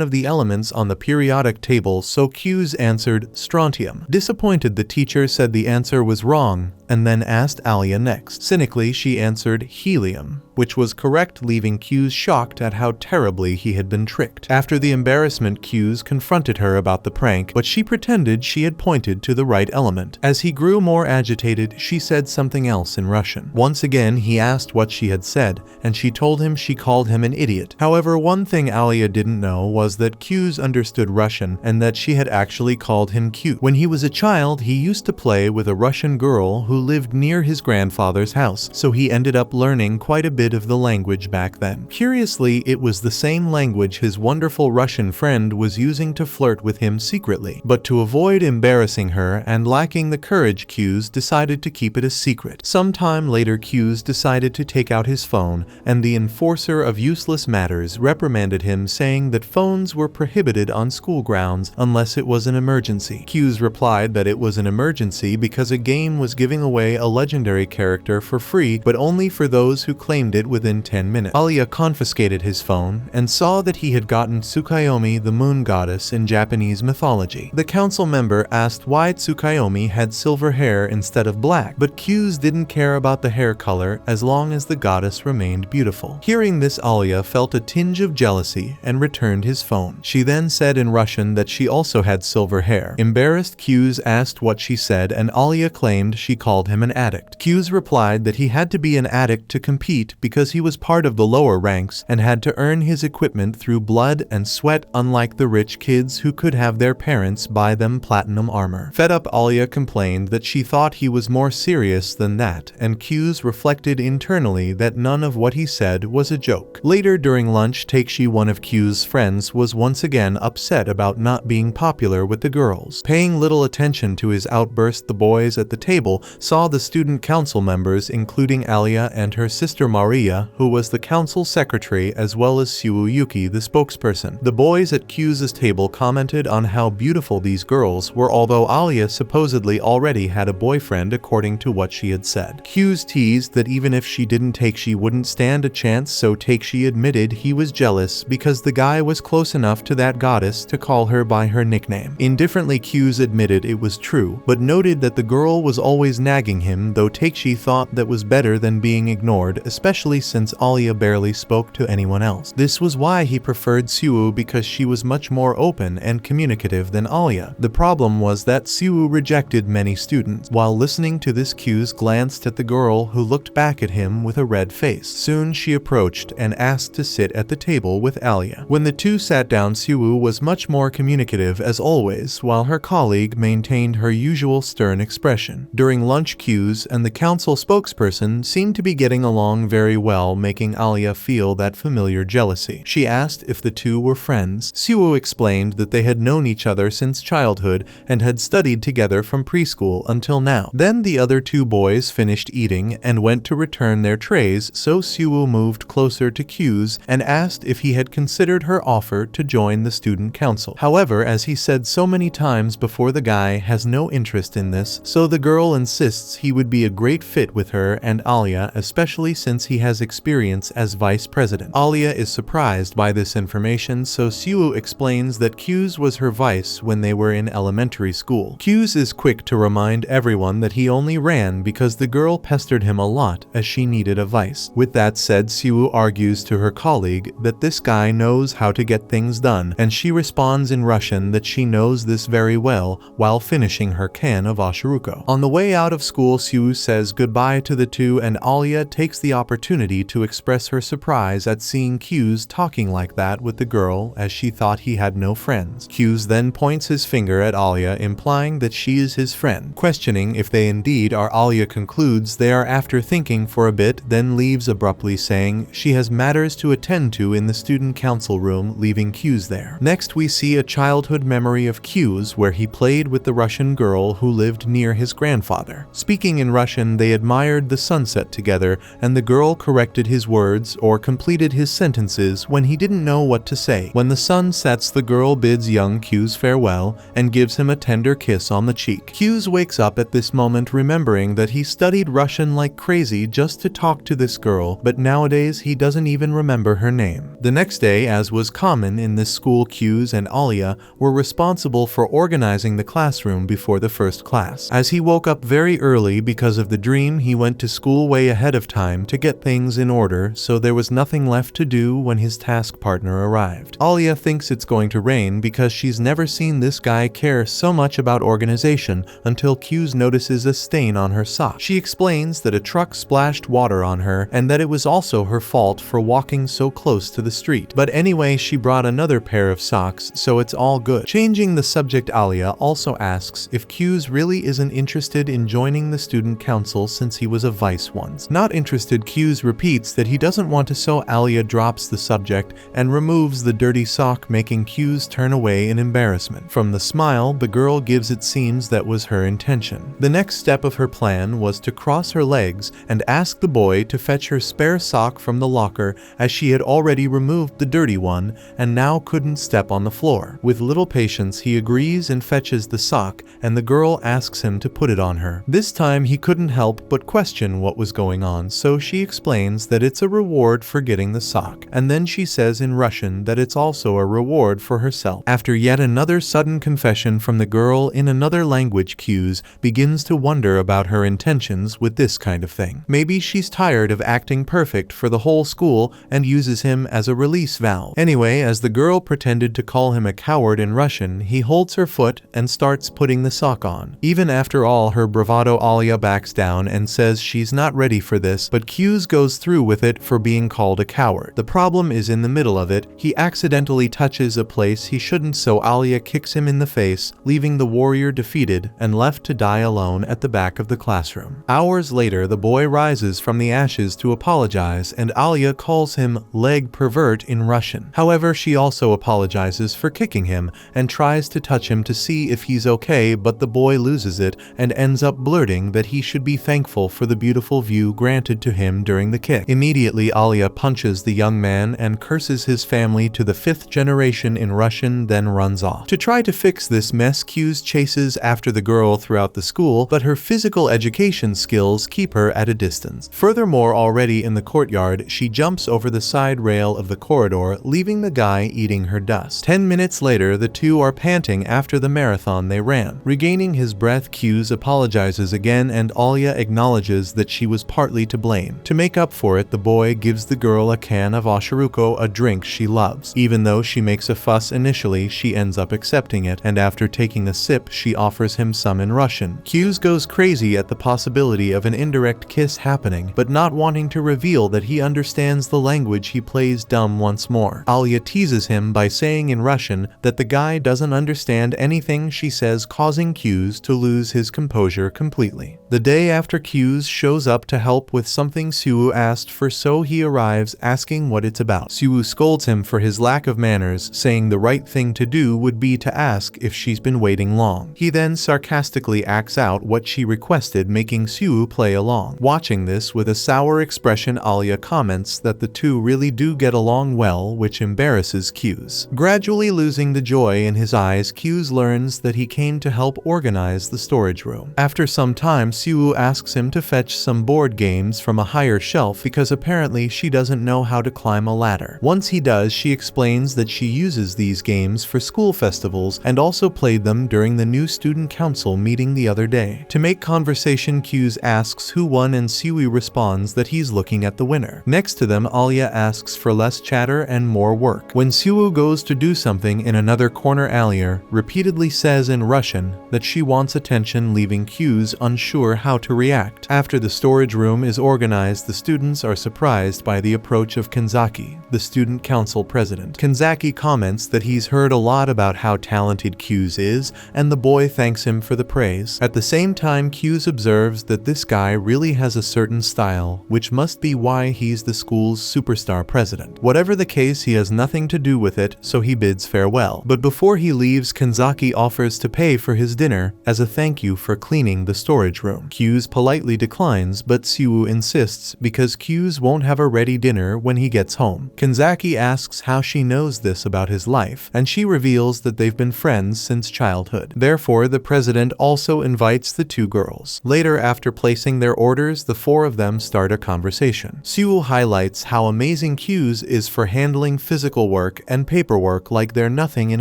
of the elements on the periodic table, so Q's answered strontium. Disappointed, the teacher said the answer was wrong and then asked Alya next. Cynically, she answered helium, which was correct, leaving Q's shocked at how terribly he had been tricked. After the embarrassment, Q's confronted her about the prank, but she pretended she had pointed to the right element. As he grew more agitated, she said something else in Russian. Once again, he asked what she had said, and she told him she called him an idiot. However, one thing Alya didn't know was that Q's understood Russian and that she had actually called him cute. When he was a child, he used to play with a Russian girl who lived near his grandfather's house, so he ended up learning quite a bit of the language back then. Curiously, it was the same language his wonderful Russian friend was using to flirt with him secretly. But to avoid embarrassing her and lacking the courage, Q's decided to keep it a secret. Sometime later, Q's decided to take out his phone, and the enforcer of useless matters reprimanded him, saying that phones were prohibited on school grounds unless it was an emergency. Q's replied that it was an emergency because a game was giving away a legendary character for free, but only for those who claimed it within 10 minutes. Alya confiscated his phone and saw that he had gotten Tsukuyomi, the moon goddess in Japanese mythology. The council member asked why Tsukuyomi had silver hair instead of black, but Q's didn't care about the hair color as long as the goddess remained beautiful. Hearing this, Alya felt a tinge of jealousy and returned his phone. She then said in Russian that she also had silver hair. Embarrassed, Q's asked what she said, and Alya claimed she called him an addict. Q's replied that he had to be an addict to compete because he was part of the lower ranks and had to earn his equipment through blood and sweat, unlike the rich kids who could have their parents buy them platinum armor. Fed up, Alya complained that she thought he was more serious than that, and Q's reflected internally that none of what he said was a joke. Later during lunch, Takeshi, one of Q's friends, was once again upset about not being popular with the girls. Paying little attention to his outburst, the boys at the table saw the student council members, including Alya and her sister Maria, who was the council secretary, as well as Yuki, the spokesperson. The boys at Q's table commented on how beautiful these girls were, although Alya supposedly already had a boyfriend according to what she had said. Q's teased that even if she didn't take, she wouldn't stand a chance, so Takeshi admitted he was jealous because the guy was close enough to that goddess to call her by her nickname. Indifferently, Q's admitted it was true, but noted that the girl was always nagging him, though Takeshi thought that was better than being ignored, especially since Alya barely spoke to anyone else. This was why he preferred Suwoo, because she was much more open and communicative than Alya. The problem was that Suwoo rejected many students. While listening to this, Q's glanced at the girl, who looked back at him with a red face. Soon she approached and asked to sit at the table with Alya. When the two sat down, Suwoo was much more communicative as always, while her colleague maintained her usual stern expression. During lunch, Q's and the council spokesperson seemed to be getting along very well, making Alya feel that familiar jealousy. She asked if the two were friends. Suwoo explained that they had known each other since childhood and had studied together from preschool until now. Then the other two boys finished eating and went to return their trays, so Suwoo moved closer to Q's and asked if he had considered her offer to join the student council. However, as he said so many times before, the guy has no interest in this, so the girl insists he would be a great fit with her and Alya, especially since he has experience as vice president. Alya is surprised by this information, so Suwoo explains that Q's was her vice when they were in elementary school. Q's is quick to remind everyone that he only ran because the girl pestered him a lot as she needed a vice. With that said, Suwoo argues to her colleague that this guy knows how to get things done, and she responds in Russian that she knows this very well while finishing her can of Oshiruko. On the way out of school, Suwoo says goodbye to the two, and Alya takes the opportunity to express her surprise at seeing Q's talking like that with the girl, as she thought he had no friends. Q's then points his finger at Alya, implying that she is his friend. Questioning if they indeed are, Alya concludes they are after thinking for a bit, then leaves abruptly, saying she has matters to attend to in the student council room, leaving Q's there. Next, we see a childhood memory of Q's where he played with the Russian girl who lived near his grandfather. Speaking in Russian, they admired the sunset together, and the girl corrected his words or completed his sentences when he didn't know what to say. When the sun sets, the girl bids young Q's farewell and gives him a tender kiss on the cheek. Q's wakes up at this moment remembering that he studied Russian like crazy just to talk to this girl, but nowadays he doesn't even remember her name. The next day, as was common in this school, Q's and Alya were responsible for organizing the classroom before the first class. As he woke up very early because of the dream, he went to school way ahead of time to get things in order, so there was nothing left to do when his task partner arrived. Alya thinks it's going to rain because she's never seen this guy care so much about organization until Q's notices a stain on her sock. She explains that a truck splashed water on her and that it was also her fault for walking so close to the street. But anyway, she brought another pair of socks, so it's all good. Changing the subject, Alya also asks if Q's really isn't interested in joining the student council since he was a vice once. Not interested, Q's repeats that he doesn't want to, so Alya drops the subject and removes the dirty sock, making Q's turn away in embarrassment. From the smile the girl gives, it seems that was her intention. The next step of her plan was to cross her legs and ask the boy to fetch her spare sock from the locker, as she had already removed the dirty one and now couldn't step on the floor. With little patience, he agrees and fetches the sock, and the girl asks him to put it on her. This time he couldn't help but question what was going on, so she explains that it's a reward for getting the sock, and then she says in Russian that it's also a reward for herself. After yet another sudden confession from the girl in another language, Q's begins to wonder about her intentions with this kind of thing. Maybe she's tired of acting perfect for the whole school and uses him as a release valve. Anyway, as the girl pretended to call him a coward in Russian, he holds her foot and starts putting the sock on. Even after all her bravado, Alya backs down and says she's not ready for this, but Q's goes through with it for being called a coward. The problem is in the middle of it, he accidentally touches a place he shouldn't, so Alya kicks him in the face, leaving the warrior defeated and left to die alone at the back of the classroom. Hours later, the boy rises from the ashes to apologize, and Alya calls him leg pervert in Russian. However, she also apologizes for kicking him and tries to touch him to see if he's okay, but the boy loses it and ends up blurting that he should be thankful for the beautiful view granted to him during the kick. Immediately, Alya punches the young man and curses his family to the 5th generation in Russian, then runs off. To try to fix this mess, Q's chases after the girl throughout the school, but her physical education skills keep her at a distance. Furthermore, already in the courtyard, she jumps over the side rail of the corridor, leaving the guy eating her dust. 10 minutes later, the two are panting after the marathon they ran. Regaining his breath, Q's apologizes again, and Alya acknowledges that she was partly to blame. To make up for it, the boy gives the girl a can of oshiruko, a drink she loves. Even though she makes a fuss initially, she ends up accepting it, and after taking a sip, she offers him some in Russian. Q's goes crazy at the possibility of an indirect kiss happening, but not wanting to reveal that he understands the language, he plays dumb once more. Alya teases him by saying in Russian that the guy doesn't understand anything she says, causing Q's to lose his composure completely. The day after, Q's shows up to help with something Suwoo asked for, so he arrives asking what it's about. Suwoo scolds him for his lack of manners, saying the right thing to do would be to ask if she's been waiting long. He then sarcastically acts out what she requested, making Suwoo play along. Watching this with a sour expression, Alya comments that the two really do get along well, which embarrasses Q's. Gradually losing the joy in his eyes, Q's learns that he came to help organize the storage room. After some time, Suwoo asks him to fetch some board games from a higher shelf because apparently she doesn't know how to climb a ladder. Once he does, she explains that she uses these games for school festivals and also played them during the new student council meeting the other day. To make conversation, Q's asks who won, and Suwoo responds that he's looking at the winner. Next to them, Alya asks for less chatter and more work. When Suwoo goes to do something in another corner, Alya repeatedly says in Russian that she wants attention, leaving Q's unsure how to react. After the storage room is organized, the students are surprised by the approach of Kanzaki, the student council president. Kanzaki comments that he's heard a lot about how talented Q's is, and the boy thanks him for the praise. At the same time, Q's observes that this guy really has a certain style, which must be why he's the school's superstar president. Whatever the case, he has nothing to do with it, so he bids farewell. But before he leaves, Kanzaki offers to pay for his dinner as a thank you for cleaning the storage room. room. Kyu's politely declines, but Suwoo insists because Kyu's won't have a ready dinner when he gets home. Kanzaki asks how she knows this about his life, and she reveals that they've been friends since childhood. Therefore, the president also invites the two girls. Later, after placing their orders, the four of them start a conversation. Suwoo highlights how amazing Kyu's is for handling physical work and paperwork like they're nothing, in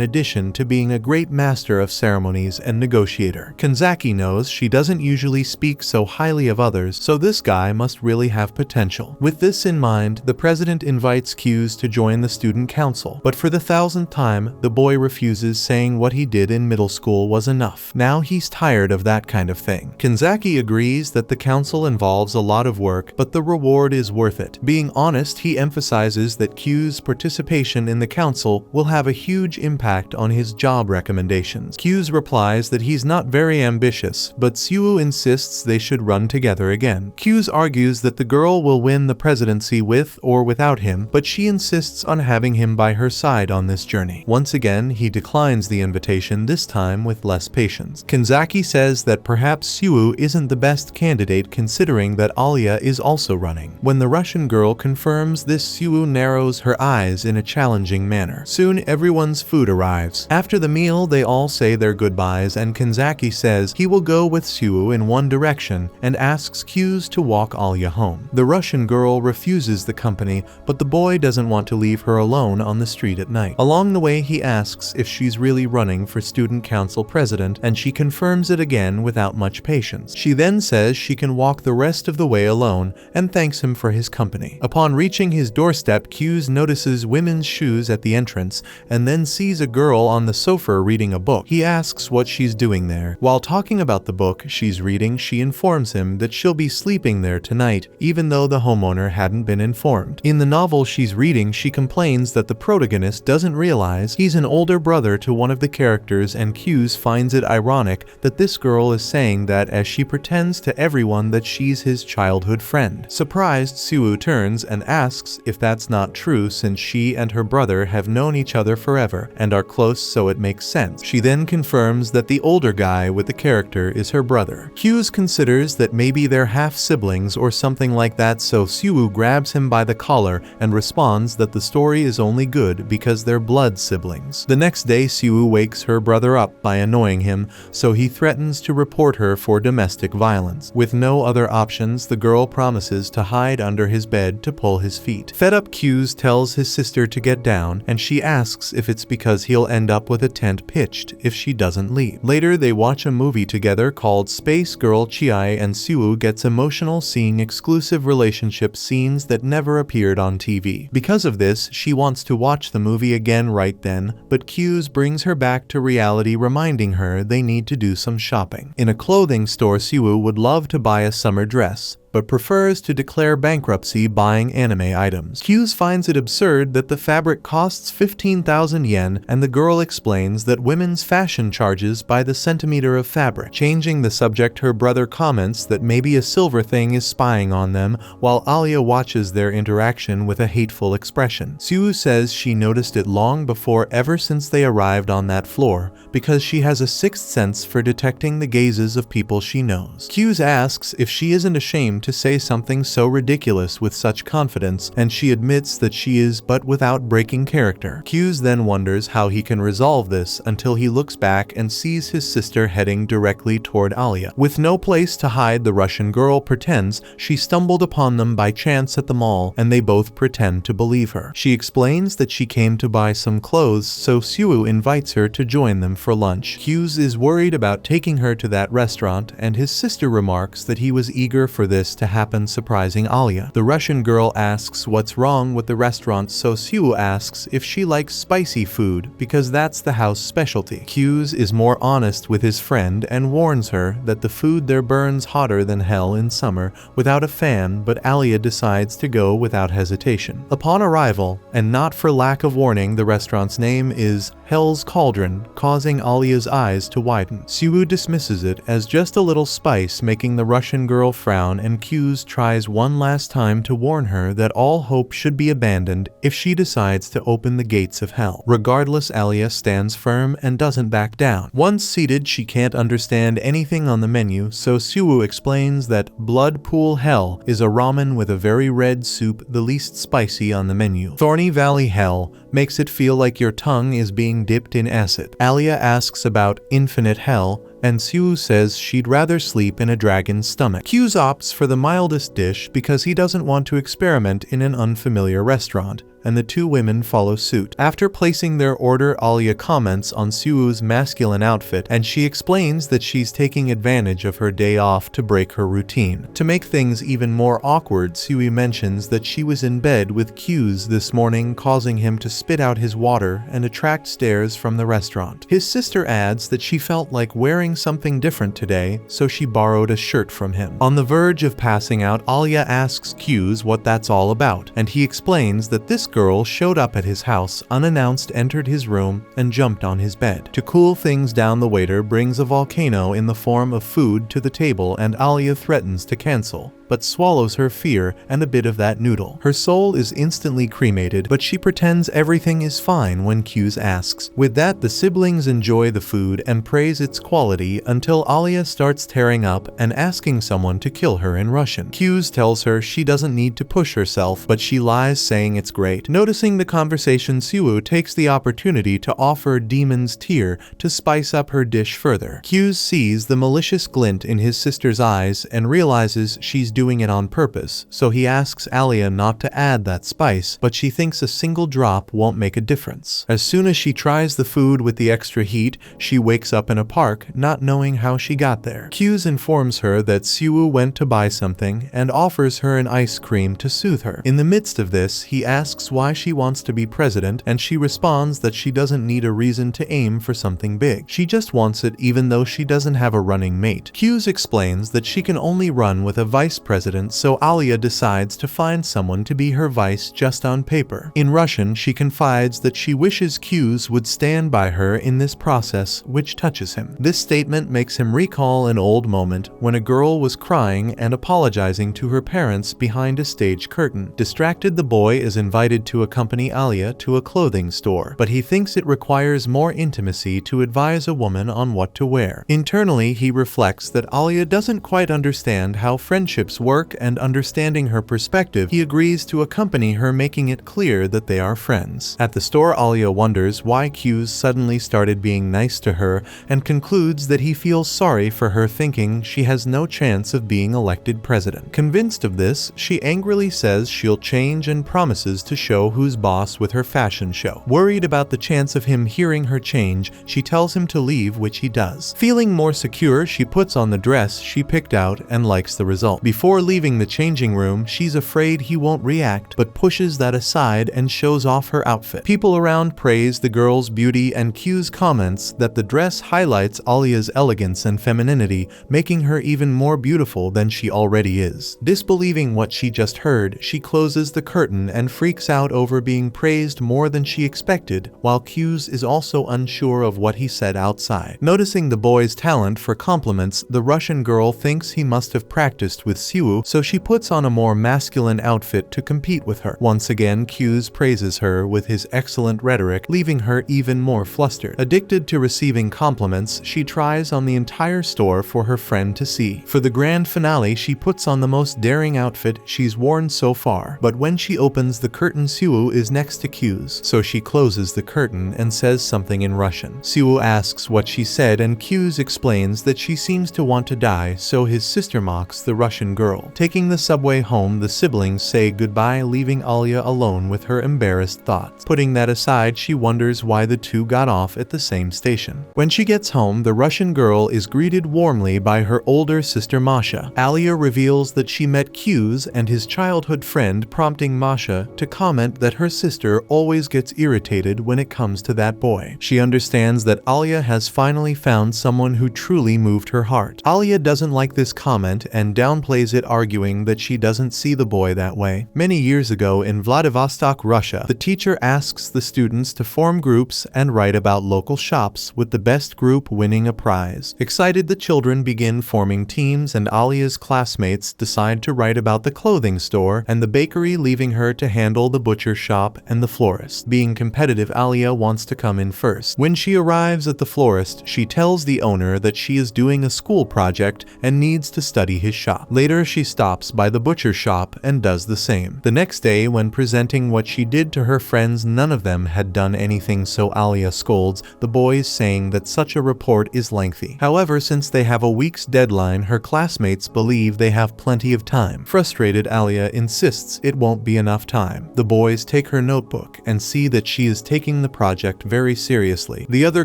addition to being a great master of ceremonies and negotiator. Kanzaki knows she doesn't usually speak so highly of others, so this guy must really have potential. With this in mind, the president invites Kyu's to join the student council, but for the 1000th time, the boy refuses, saying what he did in middle school was enough. Now he's tired of that kind of thing. Kanzaki agrees that the council involves a lot of work, but the reward is worth it. Being honest, he emphasizes that Kyu's participation in the council will have a huge impact on his job recommendations. Kyu's replies that he's not very ambitious, but Suwoo insists they should run together again. Kyu's argues that the girl will win the presidency with or without him, but she insists on having him by her side on this journey. Once again, he declines the invitation, this time with less patience. Kanzaki says that perhaps Suwoo isn't the best candidate considering that Alya is also running. When the Russian girl confirms this, Suwoo narrows her eyes in a challenging manner. Soon everyone's food arrives. After the meal, they all say their goodbyes, and Kanzaki says he will go with Suwoo in one direction and asks Kyu's to walk Alya home. The Russian girl refuses the company, but the boy doesn't want to leave her alone on the street at night. Along the way, he asks if she's really running for student council president, and she confirms it again without much patience. She then says she can walk the rest of the way alone and thanks him for his company. Upon reaching his doorstep, Kyu's notices women's shoes at the entrance and then sees a girl on the sofa reading a book. He asks what she's doing there. While talking about the book she's reading, she informs him that she'll be sleeping there tonight, even though the homeowner hadn't been informed. In the novel she's reading, she complains that the protagonist doesn't realize he's an older brother to one of the characters, and Kyu's finds it ironic that this girl is saying that as she pretends to everyone that she's his childhood friend. Surprised, Suwoo turns and asks if that's not true, since she and her brother have known each other forever and are close, so it makes sense. She then confirms that the older guy with the character is her brother. Kyu's considers that maybe they're half siblings or something like that, so Suwoo grabs him by the collar and responds that the story is only good because they're blood siblings. The next day, Suwoo wakes her brother up by annoying him, so he threatens to report her for domestic violence. With no other options, the girl promises to hide under his bed to pull his feet. Fed up, Kyu's tells his sister to get down, and she asks if it's because he'll end up with a tent pitched if she doesn't leave. Later, they watch a movie together called Space Girl Chiai, and Suwoo gets emotional seeing exclusive relationship scenes that never appeared on TV. Because of this, she wants to watch the movie again right then, but Kyu's brings her back to reality, reminding her they need to do some shopping. In a clothing store, Suwoo would love to buy a summer dress, but prefers to declare bankruptcy buying anime items. Kyu's finds it absurd that the fabric costs 15,000 yen, and the girl explains that women's fashion charges by the centimeter of fabric. Changing the subject, her brother comments that maybe a silver thing is spying on them, while Alya watches their interaction with a hateful expression. Suwoo says she noticed it long before, ever since they arrived on that floor, because she has a sixth sense for detecting the gazes of people she knows. Kyu's asks if she isn't ashamed to say something so ridiculous with such confidence, and she admits that she is, but without breaking character. Kyu's then wonders how he can resolve this until he looks back and sees his sister heading directly toward Alya. With no place to hide, the Russian girl pretends she stumbled upon them by chance at the mall, and they both pretend to believe her. She explains that she came to buy some clothes, so Suwoo invites her to join them for lunch. Kyu's is worried about taking her to that restaurant, and his sister remarks that he was eager for this to happen, surprising Alya. The Russian girl asks what's wrong with the restaurant, so Suwoo asks if she likes spicy food because that's the house specialty. Kyu's is more honest with his friend and warns her that the food there burns hotter than hell in summer without a fan, but Alya decides to go without hesitation. Upon arrival, and not for lack of warning, the restaurant's name is Hell's Cauldron, causing Alya's eyes to widen. Suwoo dismisses it as just a little spice, making the Russian girl frown, and and Q's tries one last time to warn her that all hope should be abandoned if she decides to open the gates of hell. Regardless, Alya stands firm and doesn't back down. Once seated, she can't understand anything on the menu, so Suwoo explains that Blood Pool Hell is a ramen with a very red soup, the least spicy on the menu. Thorny Valley Hell makes it feel like your tongue is being dipped in acid. Alya asks about Infinite Hell, and Suwoo says she'd rather sleep in a dragon's stomach. Q's opts for the mildest dish because he doesn't want to experiment in an unfamiliar restaurant, and the two women follow suit. After placing their order, Alya comments on Suwoo's masculine outfit, and she explains that she's taking advantage of her day off to break her routine. To make things even more awkward, Suwoo mentions that she was in bed with Q's this morning, causing him to spit out his water and attract stares from the restaurant. His sister adds that she felt like wearing something different today, so she borrowed a shirt from him. On the verge of passing out, Alya asks Q's what that's all about, and he explains that this girl showed up at his house unannounced, entered his room, and jumped on his bed. To cool things down, the waiter brings a volcano in the form of food to the table, and Alya threatens to cancel, but swallows her fear and a bit of that noodle. Her soul is instantly cremated, but she pretends everything is fine when Q's asks. With that, the siblings enjoy the food and praise its quality until Alya starts tearing up and asking someone to kill her in Russian. Q's tells her she doesn't need to push herself, but she lies, saying it's great. Noticing the conversation, Suwoo takes the opportunity to offer Demon's Tear to spice up her dish further. Q's sees the malicious glint in his sister's eyes and realizes she's doing it on purpose, so he asks Alya not to add that spice, but she thinks a single drop won't make a difference. As soon as she tries the food with the extra heat, she wakes up in a park, not knowing how she got there. Q's informs her that Suwoo went to buy something and offers her an ice cream to soothe her. In the midst of this, he asks why she wants to be president, and she responds that she doesn't need a reason to aim for something big. She just wants it even though she doesn't have a running mate. Q's explains that she can only run with a vice president, so Alya decides to find someone to be her vice just on paper. In Russian, she confides that she wishes Q's would stand by her in this process, which touches him. This statement makes him recall an old moment when a girl was crying and apologizing to her parents behind a stage curtain. Distracted, the boy is invited to accompany Alya to a clothing store, but he thinks it requires more intimacy to advise a woman on what to wear. Internally, he reflects that Alya doesn't quite understand how friendships work, and understanding her perspective, he agrees to accompany her, making it clear that they are friends. At the store, Alya wonders why Q's suddenly started being nice to her and concludes that he feels sorry for her, thinking she has no chance of being elected president. Convinced of this, she angrily says she'll change and promises to show who's boss with her fashion show. Worried about the chance of him hearing her change, she tells him to leave, which he does. Feeling more secure, she puts on the dress she picked out and likes the result. Before leaving the changing room, she's afraid he won't react, but pushes that aside and shows off her outfit. People around praise the girl's beauty, and Q's comments that the dress highlights Alya's elegance and femininity, making her even more beautiful than she already is. Disbelieving what she just heard, she closes the curtain and freaks out over being praised more than she expected, while Q's is also unsure of what he said outside. Noticing the boy's talent for compliments, the Russian girl thinks he must have practiced with Suwoo, so she puts on a more masculine outfit to compete with her. Once again, Q's praises her with his excellent rhetoric, leaving her even more flustered. Addicted to receiving compliments, she tries on the entire store for her friend to see. For the grand finale, she puts on the most daring outfit she's worn so far, but when she opens the curtain, Suwoo is next to Q's, so she closes the curtain and says something in Russian. Suwoo asks what she said, and Q's explains that she seems to want to die, so his sister mocks the Russian girl. Taking the subway home, the siblings say goodbye, leaving Alya alone with her embarrassed thoughts. Putting that aside, she wonders why the two got off at the same station. When she gets home, the Russian girl is greeted warmly by her older sister Masha. Alya reveals that she met Q's and his childhood friend, prompting Masha to comment that her sister always gets irritated when it comes to that boy. She understands that Alya has finally found someone who truly moved her heart. Alya doesn't like this comment and downplays hears it arguing that she doesn't see the boy that way. Many years ago in Vladivostok, Russia, the teacher asks the students to form groups and write about local shops, with the best group winning a prize. Excited, the children begin forming teams, and Alya's classmates decide to write about the clothing store and the bakery, leaving her to handle the butcher shop and the florist. Being competitive, Alya wants to come in first. When she arrives at the florist, she tells the owner that she is doing a school project and needs to study his shop. Later, she stops by the butcher shop and does the same. The next day, when presenting what she did to her friends, none of them had done anything, so Alya scolds the boys, saying that such a report is lengthy. However, since they have a week's deadline, her classmates believe they have plenty of time. Frustrated, Alya insists it won't be enough time. The boys take her notebook and see that she is taking the project very seriously. The other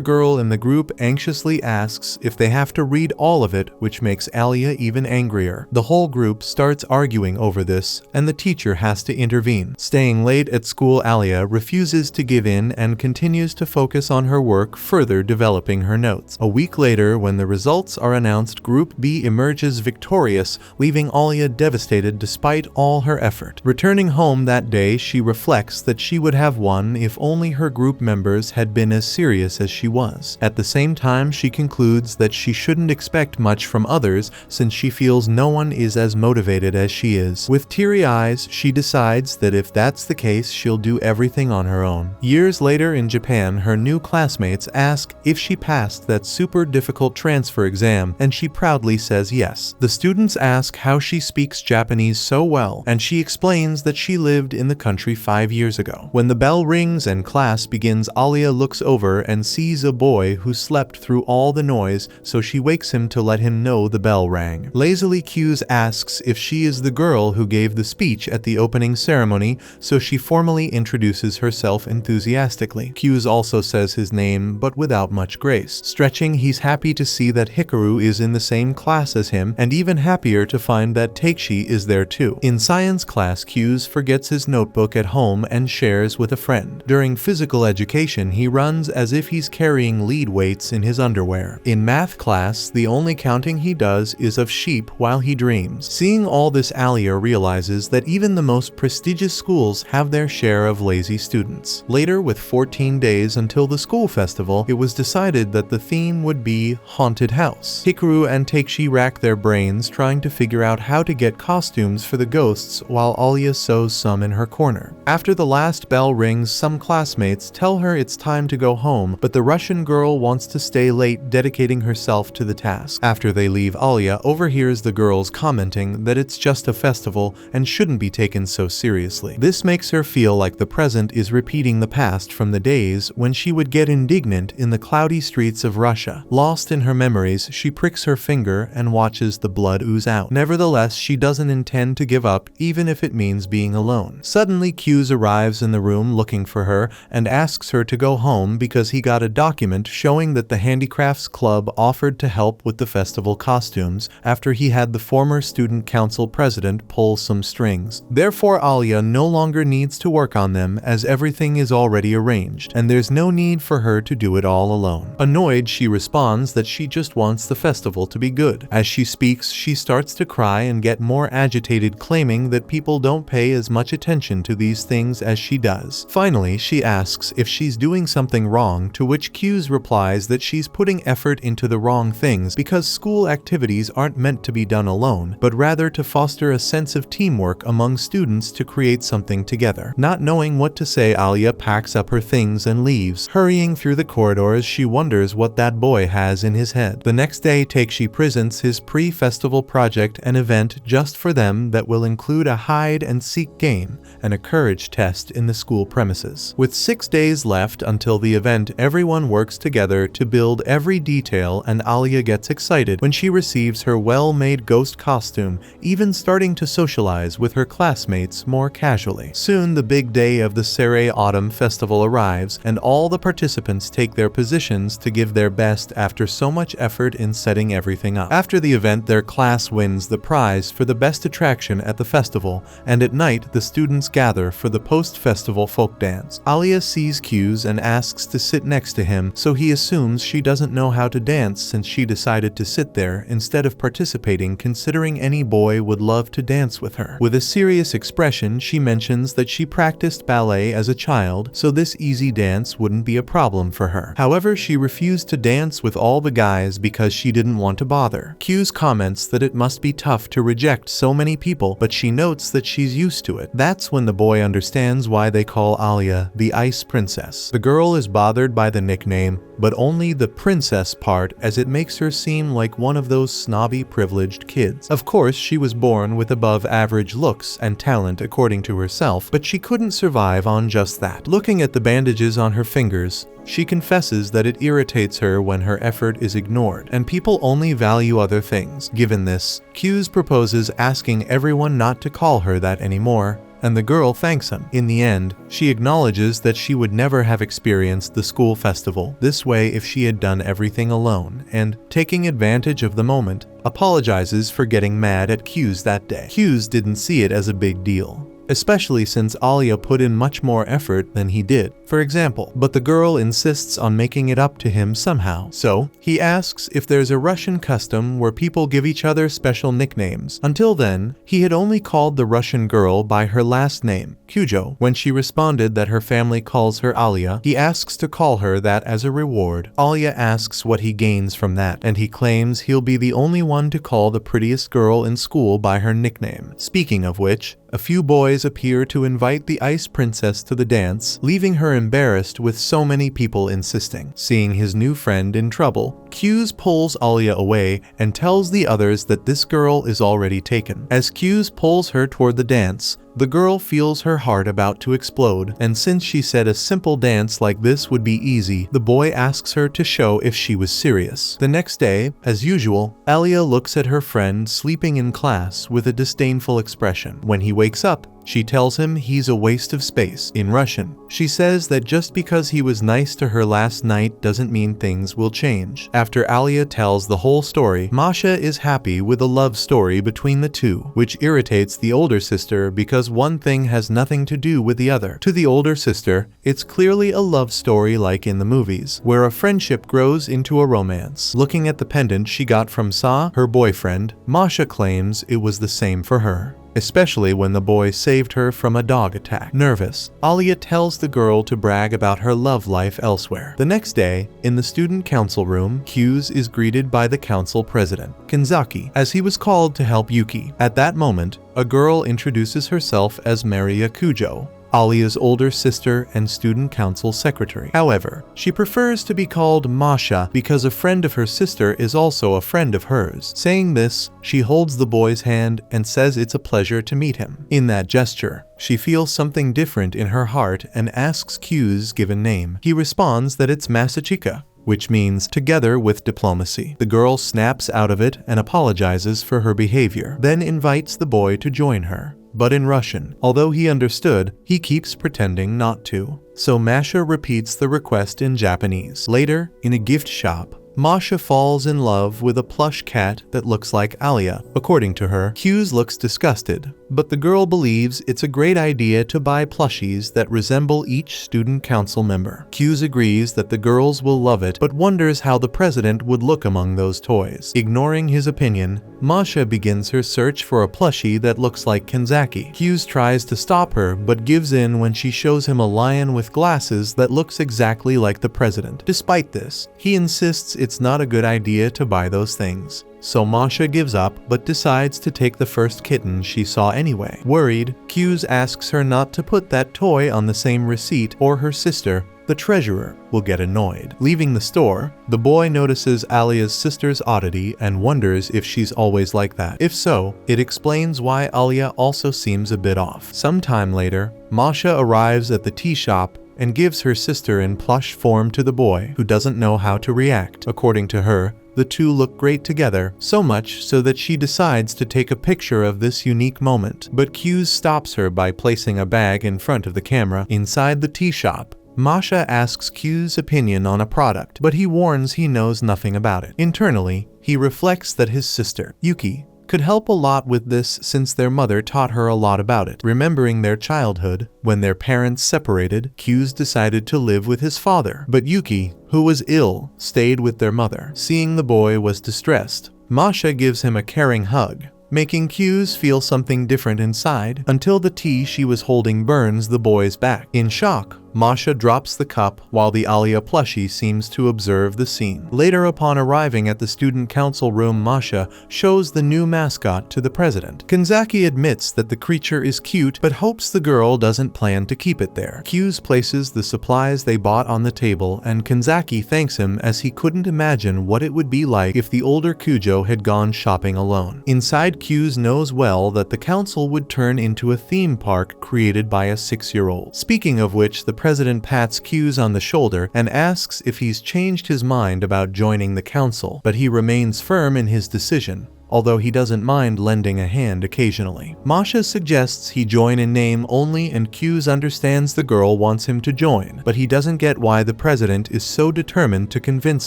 girl in the group anxiously asks if they have to read all of it, which makes Alya even angrier. The whole group starts arguing over this, and the teacher has to intervene. Staying late at school, Alya refuses to give in and continues to focus on her work, further developing her notes. A week later, when the results are announced, Group B emerges victorious, leaving Alya devastated despite all her effort. Returning home that day, she reflects that she would have won if only her group members had been as serious as she was. At the same time, she concludes that she shouldn't expect much from others, since she feels no one is as motivated as she is. With teary eyes, she decides that if that's the case, she'll do everything on her own. Years later in Japan, her new classmates ask if she passed that super difficult transfer exam, and she proudly says yes. The students ask how she speaks Japanese so well, and she explains that she lived in the country 5 years ago. When the bell rings and class begins, Alya looks over and sees a boy who slept through all the noise, so she wakes him to let him know the bell rang. Lazily, Q's asks if she is the girl who gave the speech at the opening ceremony, so she formally introduces herself enthusiastically. Q's also says his name, but without much grace. Stretching, he's happy to see that Hikaru is in the same class as him, and even happier to find that Takeshi is there too. In science class, Q's forgets his notebook at home and shares with a friend. During physical education, he runs as if he's carrying lead weights in his underwear. In math class, the only counting he does is of sheep while he dreams. Seeing all this, Alya realizes that even the most prestigious schools have their share of lazy students. Later, with 14 days until the school festival, it was decided that the theme would be Haunted House. Hikaru and Takeshi rack their brains trying to figure out how to get costumes for the ghosts, while Alya sews some in her corner. After the last bell rings, some classmates tell her it's time to go home, but the Russian girl wants to stay late, dedicating herself to the task. After they leave, Alya overhears the girls commenting that it's just a festival and shouldn't be taken so seriously. This makes her feel like the present is repeating the past from the days when she would get indignant in the cloudy streets of Russia. Lost in her memories, she pricks her finger and watches the blood ooze out. Nevertheless, she doesn't intend to give up, even if it means being alone. Suddenly, Q's arrives in the room looking for her and asks her to go home because he got a document showing that the Handicrafts Club offered to help with the festival costumes after he had the former student council president pull some strings. Therefore, Alya no longer needs to work on them, as everything is already arranged, and there's no need for her to do it all alone. Annoyed, she responds that she just wants the festival to be good. As she speaks, she starts to cry and get more agitated, claiming that people don't pay as much attention to these things as she does. Finally, she asks if she's doing something wrong, to which Q's replies that she's putting effort into the wrong things because school activities aren't meant to be done alone, but rather to foster a sense of teamwork among students to create something together. Not knowing what to say, Alya packs up her things and leaves. Hurrying through the corridors, she wonders what that boy has in his head. The next day, Takeshi presents his pre-festival project, an event just for them that will include a hide-and-seek game and a courage test in the school premises. With 6 days left until the event, everyone works together to build every detail, and Alya gets excited when she receives her well-made ghost costume, even starting to socialize with her classmates more casually. Soon, the big day of the Serai Autumn Festival arrives, and all the participants take their positions to give their best after so much effort in setting everything up. After the event, their class wins the prize for the best attraction at the festival, and at night, the students gather for the post-festival folk dance. Alya sees Q's and asks to sit next to him, so he assumes she doesn't know how to dance since she decided to sit there instead of participating, considering assuming any boy would love to dance with her. With a serious expression, she mentions that she practiced ballet as a child, so this easy dance wouldn't be a problem for her. However, she refused to dance with all the guys because she didn't want to bother. Q's comments that it must be tough to reject so many people, but she notes that she's used to it. That's when the boy understands why they call Alya the Ice Princess. The girl is bothered by the nickname, but only the princess part, as it makes her seem like one of those snobby privileged kids. Of course, she was born with above average looks and talent according to herself, but she couldn't survive on just that. Looking at the bandages on her fingers, she confesses that it irritates her when her effort is ignored, and people only value other things. Given this, Q's proposes asking everyone not to call her that anymore, and the girl thanks him. In the end, she acknowledges that she would never have experienced the school festival this way if she had done everything alone, and, taking advantage of the moment, apologizes for getting mad at Q's that day. Q's didn't see it as a big deal, especially since Alya put in much more effort than he did, for example, but the girl insists on making it up to him somehow. So, he asks if there's a Russian custom where people give each other special nicknames. Until then, he had only called the Russian girl by her last name, Kujo. When she responded that her family calls her Alya, he asks to call her that as a reward. Alya asks what he gains from that, and he claims he'll be the only one to call the prettiest girl in school by her nickname. Speaking of which, a few boys appear to invite the Ice Princess to the dance, leaving her embarrassed with so many people insisting. Seeing his new friend in trouble, Q's pulls Alya away and tells the others that this girl is already taken. As Q's pulls her toward the dance, the girl feels her heart about to explode, and since she said a simple dance like this would be easy, the boy asks her to show if she was serious. The next day, as usual, Alya looks at her friend sleeping in class with a disdainful expression. When he wakes up, she tells him he's a waste of space. In Russian, she says that just because he was nice to her last night doesn't mean things will change. After Alya tells the whole story, Masha is happy with a love story between the two, which irritates the older sister because one thing has nothing to do with the other. To the older sister, it's clearly a love story like in the movies, where a friendship grows into a romance. Looking at the pendant she got from Sa, her boyfriend, Masha claims it was the same for her, especially when the boy saved her from a dog attack. Nervous, Alya tells the girl to brag about her love life elsewhere. The next day, in the student council room, Q's is greeted by the council president, Kanzaki, as he was called to help Yuki. At that moment, a girl introduces herself as Alisa Kujo, Alya's older sister and student council secretary. However, she prefers to be called Masha because a friend of her sister is also a friend of hers. Saying this, she holds the boy's hand and says it's a pleasure to meet him. In that gesture, she feels something different in her heart and asks Q's given name. He responds that it's Masachika, which means together with diplomacy. The girl snaps out of it and apologizes for her behavior, then invites the boy to join her, but in Russian. Although he understood, he keeps pretending not to. So Masha repeats the request in Japanese. Later, in a gift shop, Masha falls in love with a plush cat that looks like Alya. According to her, Q's looks disgusted, but the girl believes it's a great idea to buy plushies that resemble each student council member. Q's agrees that the girls will love it, but wonders how the president would look among those toys. Ignoring his opinion, Masha begins her search for a plushie that looks like Kanzaki. Q's tries to stop her, but gives in when she shows him a lion with glasses that looks exactly like the president. Despite this, he insists it's not a good idea to buy those things. So Masha gives up, but decides to take the first kitten she saw anyway. Worried, Q's asks her not to put that toy on the same receipt or her sister, the treasurer, will get annoyed. Leaving the store, the boy notices Alya's sister's oddity and wonders if she's always like that. If so, it explains why Alya also seems a bit off. Sometime later, Masha arrives at the tea shop and gives her sister in plush form to the boy, who doesn't know how to react. According to her, the two look great together, so much so that she decides to take a picture of this unique moment. But Q's stops her by placing a bag in front of the camera. Inside the tea shop, Masha asks Q's opinion on a product, but he warns he knows nothing about it. Internally, he reflects that his sister, Yuki, could help a lot with this since their mother taught her a lot about it. Remembering their childhood, when their parents separated, Q's decided to live with his father, but Yuki, who was ill, stayed with their mother. Seeing the boy was distressed, Masha gives him a caring hug, making Q's feel something different inside, until the tea she was holding burns the boy's back. In shock, Masha drops the cup while the Alya plushie seems to observe the scene. Later, upon arriving at the student council room, Masha shows the new mascot to the president. Kanzaki admits that the creature is cute but hopes the girl doesn't plan to keep it there. Q's places the supplies they bought on the table, and Kanzaki thanks him as he couldn't imagine what it would be like if the older Kujo had gone shopping alone. Inside, Q's knows well that the council would turn into a theme park created by a 6-year-old. Speaking of which, the president pats Q's on the shoulder and asks if he's changed his mind about joining the council, but he remains firm in his decision, although he doesn't mind lending a hand occasionally. Masha suggests he join in name only, and Q's understands the girl wants him to join, but he doesn't get why the president is so determined to convince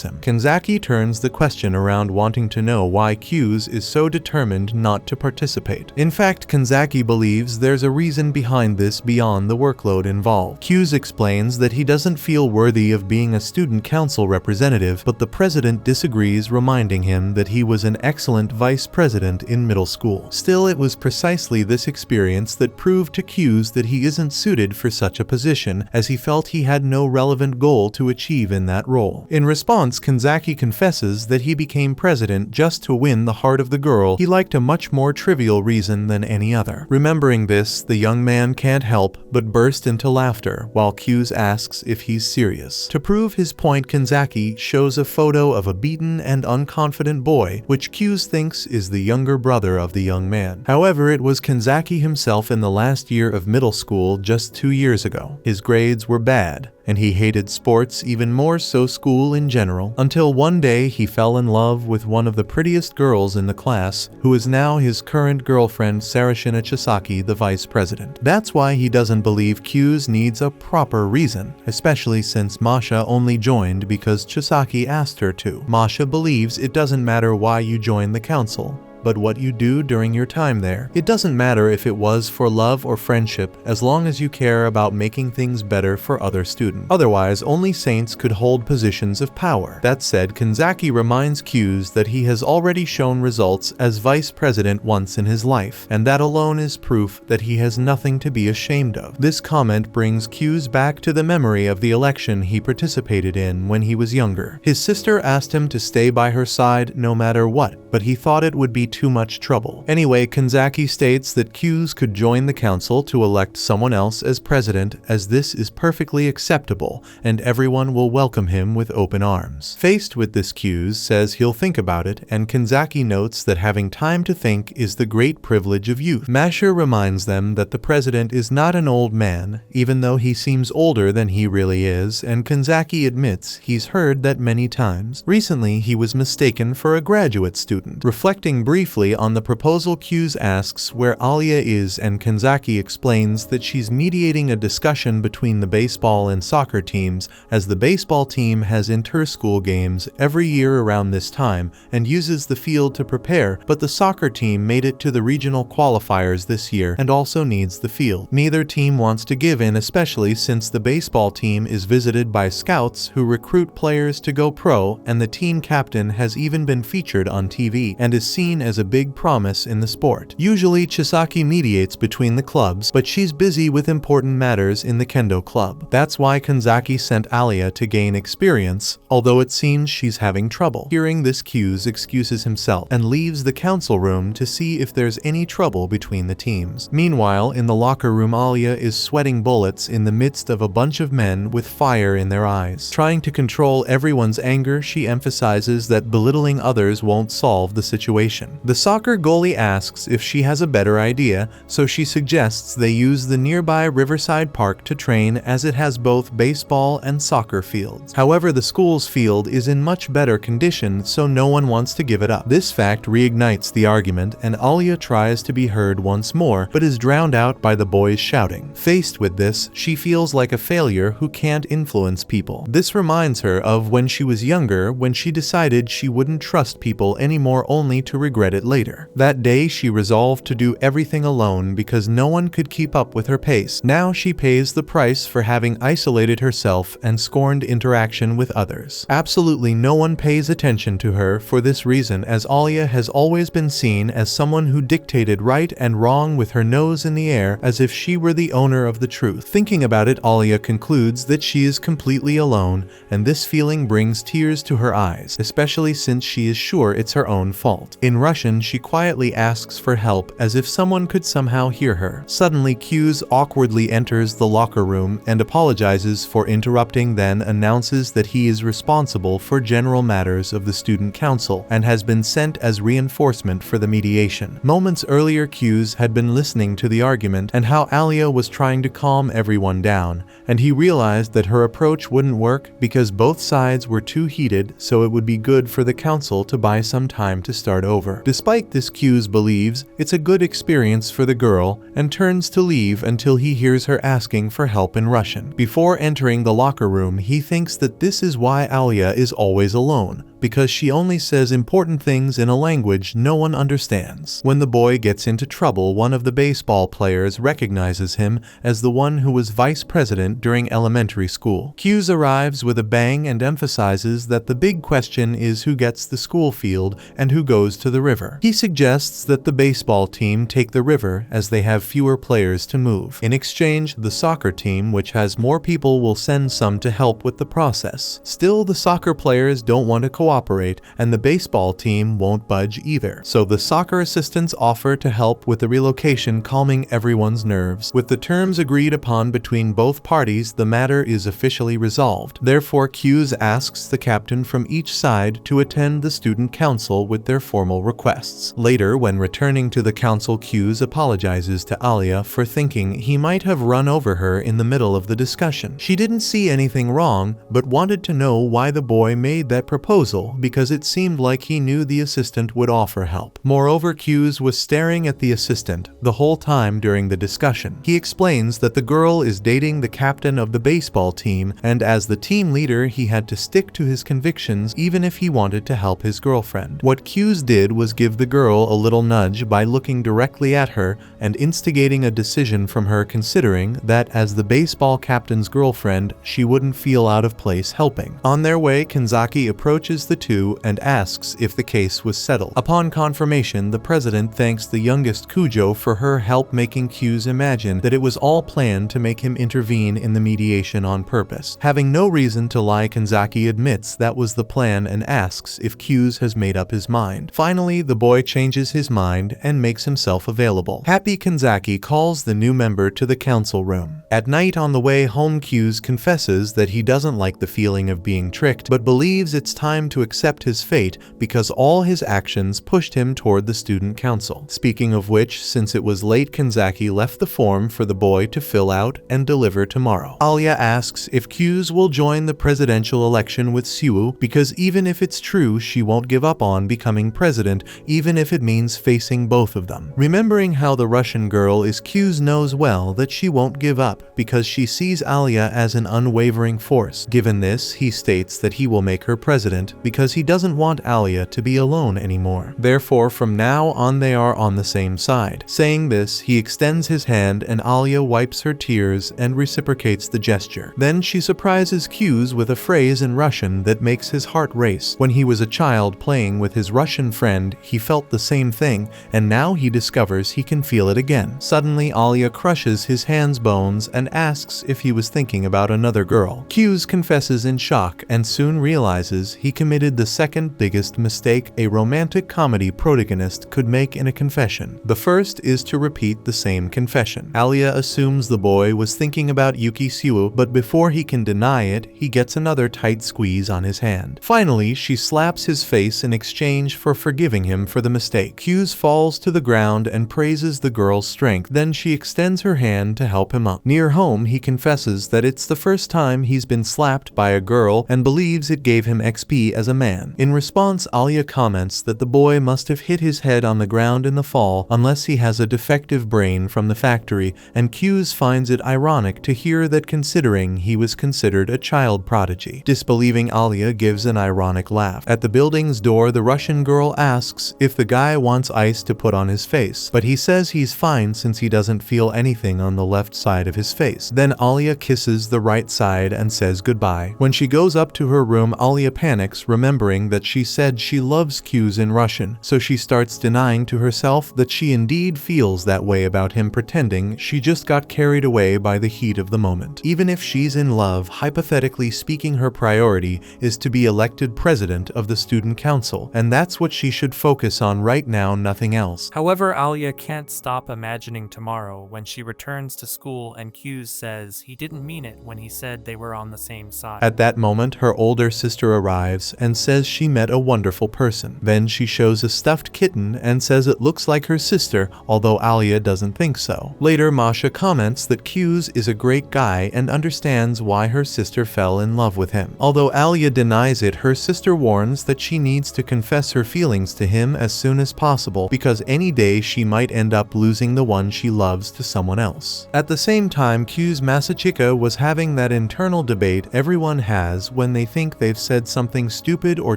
him. Kanzaki turns the question around, wanting to know why Q's is so determined not to participate. In fact, Kanzaki believes there's a reason behind this beyond the workload involved. Q's explains that he doesn't feel worthy of being a student council representative, but the president disagrees, reminding him that he was an excellent vice president in middle school. Still, it was precisely this experience that proved to Q's that he isn't suited for such a position, as he felt he had no relevant goal to achieve in that role. In response, Kanzaki confesses that he became president just to win the heart of the girl he liked, a much more trivial reason than any other. Remembering this, the young man can't help but burst into laughter, while Q's asks if he's serious. To prove his point, Kanzaki shows a photo of a beaten and unconfident boy, which Q's thinks is the younger brother of the young man. However, it was Kanzaki himself in the last year of middle school just 2 years ago. His grades were bad, and he hated sports, even more so school in general, until one day he fell in love with one of the prettiest girls in the class, who is now his current girlfriend, Sarashina Chisaki, the vice president. That's why he doesn't believe Q's needs a proper reason, especially since Masha only joined because Chisaki asked her to. Masha believes it doesn't matter why you join the council, but what you do during your time there. It doesn't matter if it was for love or friendship, as long as you care about making things better for other students. Otherwise, only saints could hold positions of power. That said, Kanzaki reminds Q's that he has already shown results as vice president once in his life, and that alone is proof that he has nothing to be ashamed of. This comment brings Q's back to the memory of the election he participated in when he was younger. His sister asked him to stay by her side no matter what, but he thought it would be too much trouble. Anyway, Kanzaki states that Q's could join the council to elect someone else as president, as this is perfectly acceptable and everyone will welcome him with open arms. Faced with this, Q's says he'll think about it, and Kanzaki notes that having time to think is the great privilege of youth. Masha reminds them that the president is not an old man, even though he seems older than he really is, and Kanzaki admits he's heard that many times. Recently, he was mistaken for a graduate student. Reflecting briefly on the proposal, Q's asks where Alya is, and Kanzaki explains that she's mediating a discussion between the baseball and soccer teams, as the baseball team has inter-school games every year around this time and uses the field to prepare, but the soccer team made it to the regional qualifiers this year and also needs the field. Neither team wants to give in, especially since the baseball team is visited by scouts who recruit players to go pro, and the team captain has even been featured on TV and is seen as a big promise in the sport. Usually, Chisaki mediates between the clubs, but she's busy with important matters in the kendo club. That's why Kanzaki sent Alya to gain experience, although it seems she's having trouble. Hearing this, Q's excuses himself and leaves the council room to see if there's any trouble between the teams. Meanwhile, in the locker room, Alya is sweating bullets in the midst of a bunch of men with fire in their eyes. Trying to control everyone's anger, she emphasizes that belittling others won't solve the situation. The soccer goalie asks if she has a better idea, so she suggests they use the nearby Riverside Park to train, as it has both baseball and soccer fields. However, the school's field is in much better condition, so no one wants to give it up. This fact reignites the argument, and Alya tries to be heard once more, but is drowned out by the boys shouting. Faced with this, she feels like a failure who can't influence people. This reminds her of when she was younger, when she decided she wouldn't trust people anymore only to regret regret it later. That day she resolved to do everything alone because no one could keep up with her pace. Now she pays the price for having isolated herself and scorned interaction with others. Absolutely no one pays attention to her for this reason, as Alya has always been seen as someone who dictated right and wrong with her nose in the air as if she were the owner of the truth. Thinking about it, Alya concludes that she is completely alone, and this feeling brings tears to her eyes, especially since she is sure it's her own fault. In Russian, she quietly asks for help as if someone could somehow hear her. Suddenly, Q's awkwardly enters the locker room and apologizes for interrupting, then announces that he is responsible for general matters of the student council and has been sent as reinforcement for the mediation. Moments earlier, Q's had been listening to the argument and how Alya was trying to calm everyone down, and he realized that her approach wouldn't work because both sides were too heated, so it would be good for the council to buy some time to start over. Despite this, Q's believes it's a good experience for the girl and turns to leave until he hears her asking for help in Russian. Before entering the locker room, he thinks that this is why Alya is always alone, because she only says important things in a language no one understands. When the boy gets into trouble, one of the baseball players recognizes him as the one who was vice president during elementary school. Q's arrives with a bang and emphasizes that the big question is who gets the school field and who goes to the river. He suggests that the baseball team take the river as they have fewer players to move. In exchange, the soccer team, which has more people, will send some to help with the process. Still, the soccer players don't want to cooperate, and the baseball team won't budge either. So the soccer assistants offer to help with the relocation, calming everyone's nerves. With the terms agreed upon between both parties, the matter is officially resolved. Therefore, Q's asks the captain from each side to attend the student council with their formal requests. Later, when returning to the council, Q's apologizes to Alya for thinking he might have run over her in the middle of the discussion. She didn't see anything wrong, but wanted to know why the boy made that proposal, because it seemed like he knew the assistant would offer help. Moreover, Q's was staring at the assistant the whole time during the discussion. He explains that the girl is dating the captain of the baseball team, and as the team leader he had to stick to his convictions even if he wanted to help his girlfriend. What Q's did was give the girl a little nudge by looking directly at her and instigating a decision from her, considering that as the baseball captain's girlfriend she wouldn't feel out of place helping. On their way, Kanzaki approaches the two and asks if the case was settled. Upon confirmation, the president thanks the youngest Kujo for her help, making Q's imagine that it was all planned to make him intervene in the mediation on purpose. Having no reason to lie, Kanzaki admits that was the plan and asks if Q's has made up his mind. Finally, the boy changes his mind and makes himself available. Happy, Kanzaki calls the new member to the council room. At night on the way home, Q's confesses that he doesn't like the feeling of being tricked, but believes it's time to accept his fate because all his actions pushed him toward the student council. Speaking of which, since it was late, Kanzaki left the form for the boy to fill out and deliver tomorrow. Alya asks if Q's will join the presidential election with Siwoo, because even if it's true, she won't give up on becoming president, even if it means facing both of them. Remembering how the Russian girl is, Q's knows well that she won't give up because she sees Alya as an unwavering force. Given this, he states that he will make her president because he doesn't want Alya to be alone anymore. Therefore, from now on they are on the same side. Saying this, he extends his hand and Alya wipes her tears and reciprocates the gesture. Then she surprises Q's with a phrase in Russian that makes his heart race. When he was a child playing with his Russian friend, he felt the same thing, and now he discovers he can feel it again. Suddenly, Alya crushes his hand's bones and asks if he was thinking about another girl. Q's confesses in shock and soon realizes he committed the second biggest mistake a romantic comedy protagonist could make in a confession. The first is to repeat the same confession. Alya assumes the boy was thinking about Yuki Siwoo, but before he can deny it, he gets another tight squeeze on his hand. Finally, she slaps his face in exchange for forgiving him for the mistake. Q's falls to the ground and praises the girl's strength. Then she extends her hand to help him up. Near home, he confesses that it's the first time he's been slapped by a girl and believes it gave him XP as a man. In response, Alya comments that the boy must have hit his head on the ground in the fall unless he has a defective brain from the factory, and Q's finds it ironic to hear that considering he was considered a child prodigy. Disbelieving Alya gives an ironic laugh. At the building's door, the Russian girl asks if the guy wants ice to put on his face, but he says he's fine since he doesn't feel anything on the left side of his face. Then Alya kisses the right side and says goodbye. When she goes up to her room, Alya panics, remembering that she said she loves Q's in Russian, so she starts denying to herself that she indeed feels that way about him, pretending she just got carried away by the heat of the moment. Even if she's in love, hypothetically speaking, her priority is to be elected president of the student council, and that's what she should focus on right now, nothing else. However, Alya can't stop imagining tomorrow when she returns to school and Q says he didn't mean it when he said they were on the same side. At that moment, her older sister arrives and says she met a wonderful person. Then she shows a stuffed kitten and says it looks like her sister, although Alya doesn't think so. Later, Masha comments that Q's is a great guy and understands why her sister fell in love with him. Although Alya denies it, her sister warns that she needs to confess her feelings to him as soon as possible, because any day she might end up losing the one she loves to someone else. At the same time, Q's Masachika was having that internal debate everyone has when they think they've said something stupid or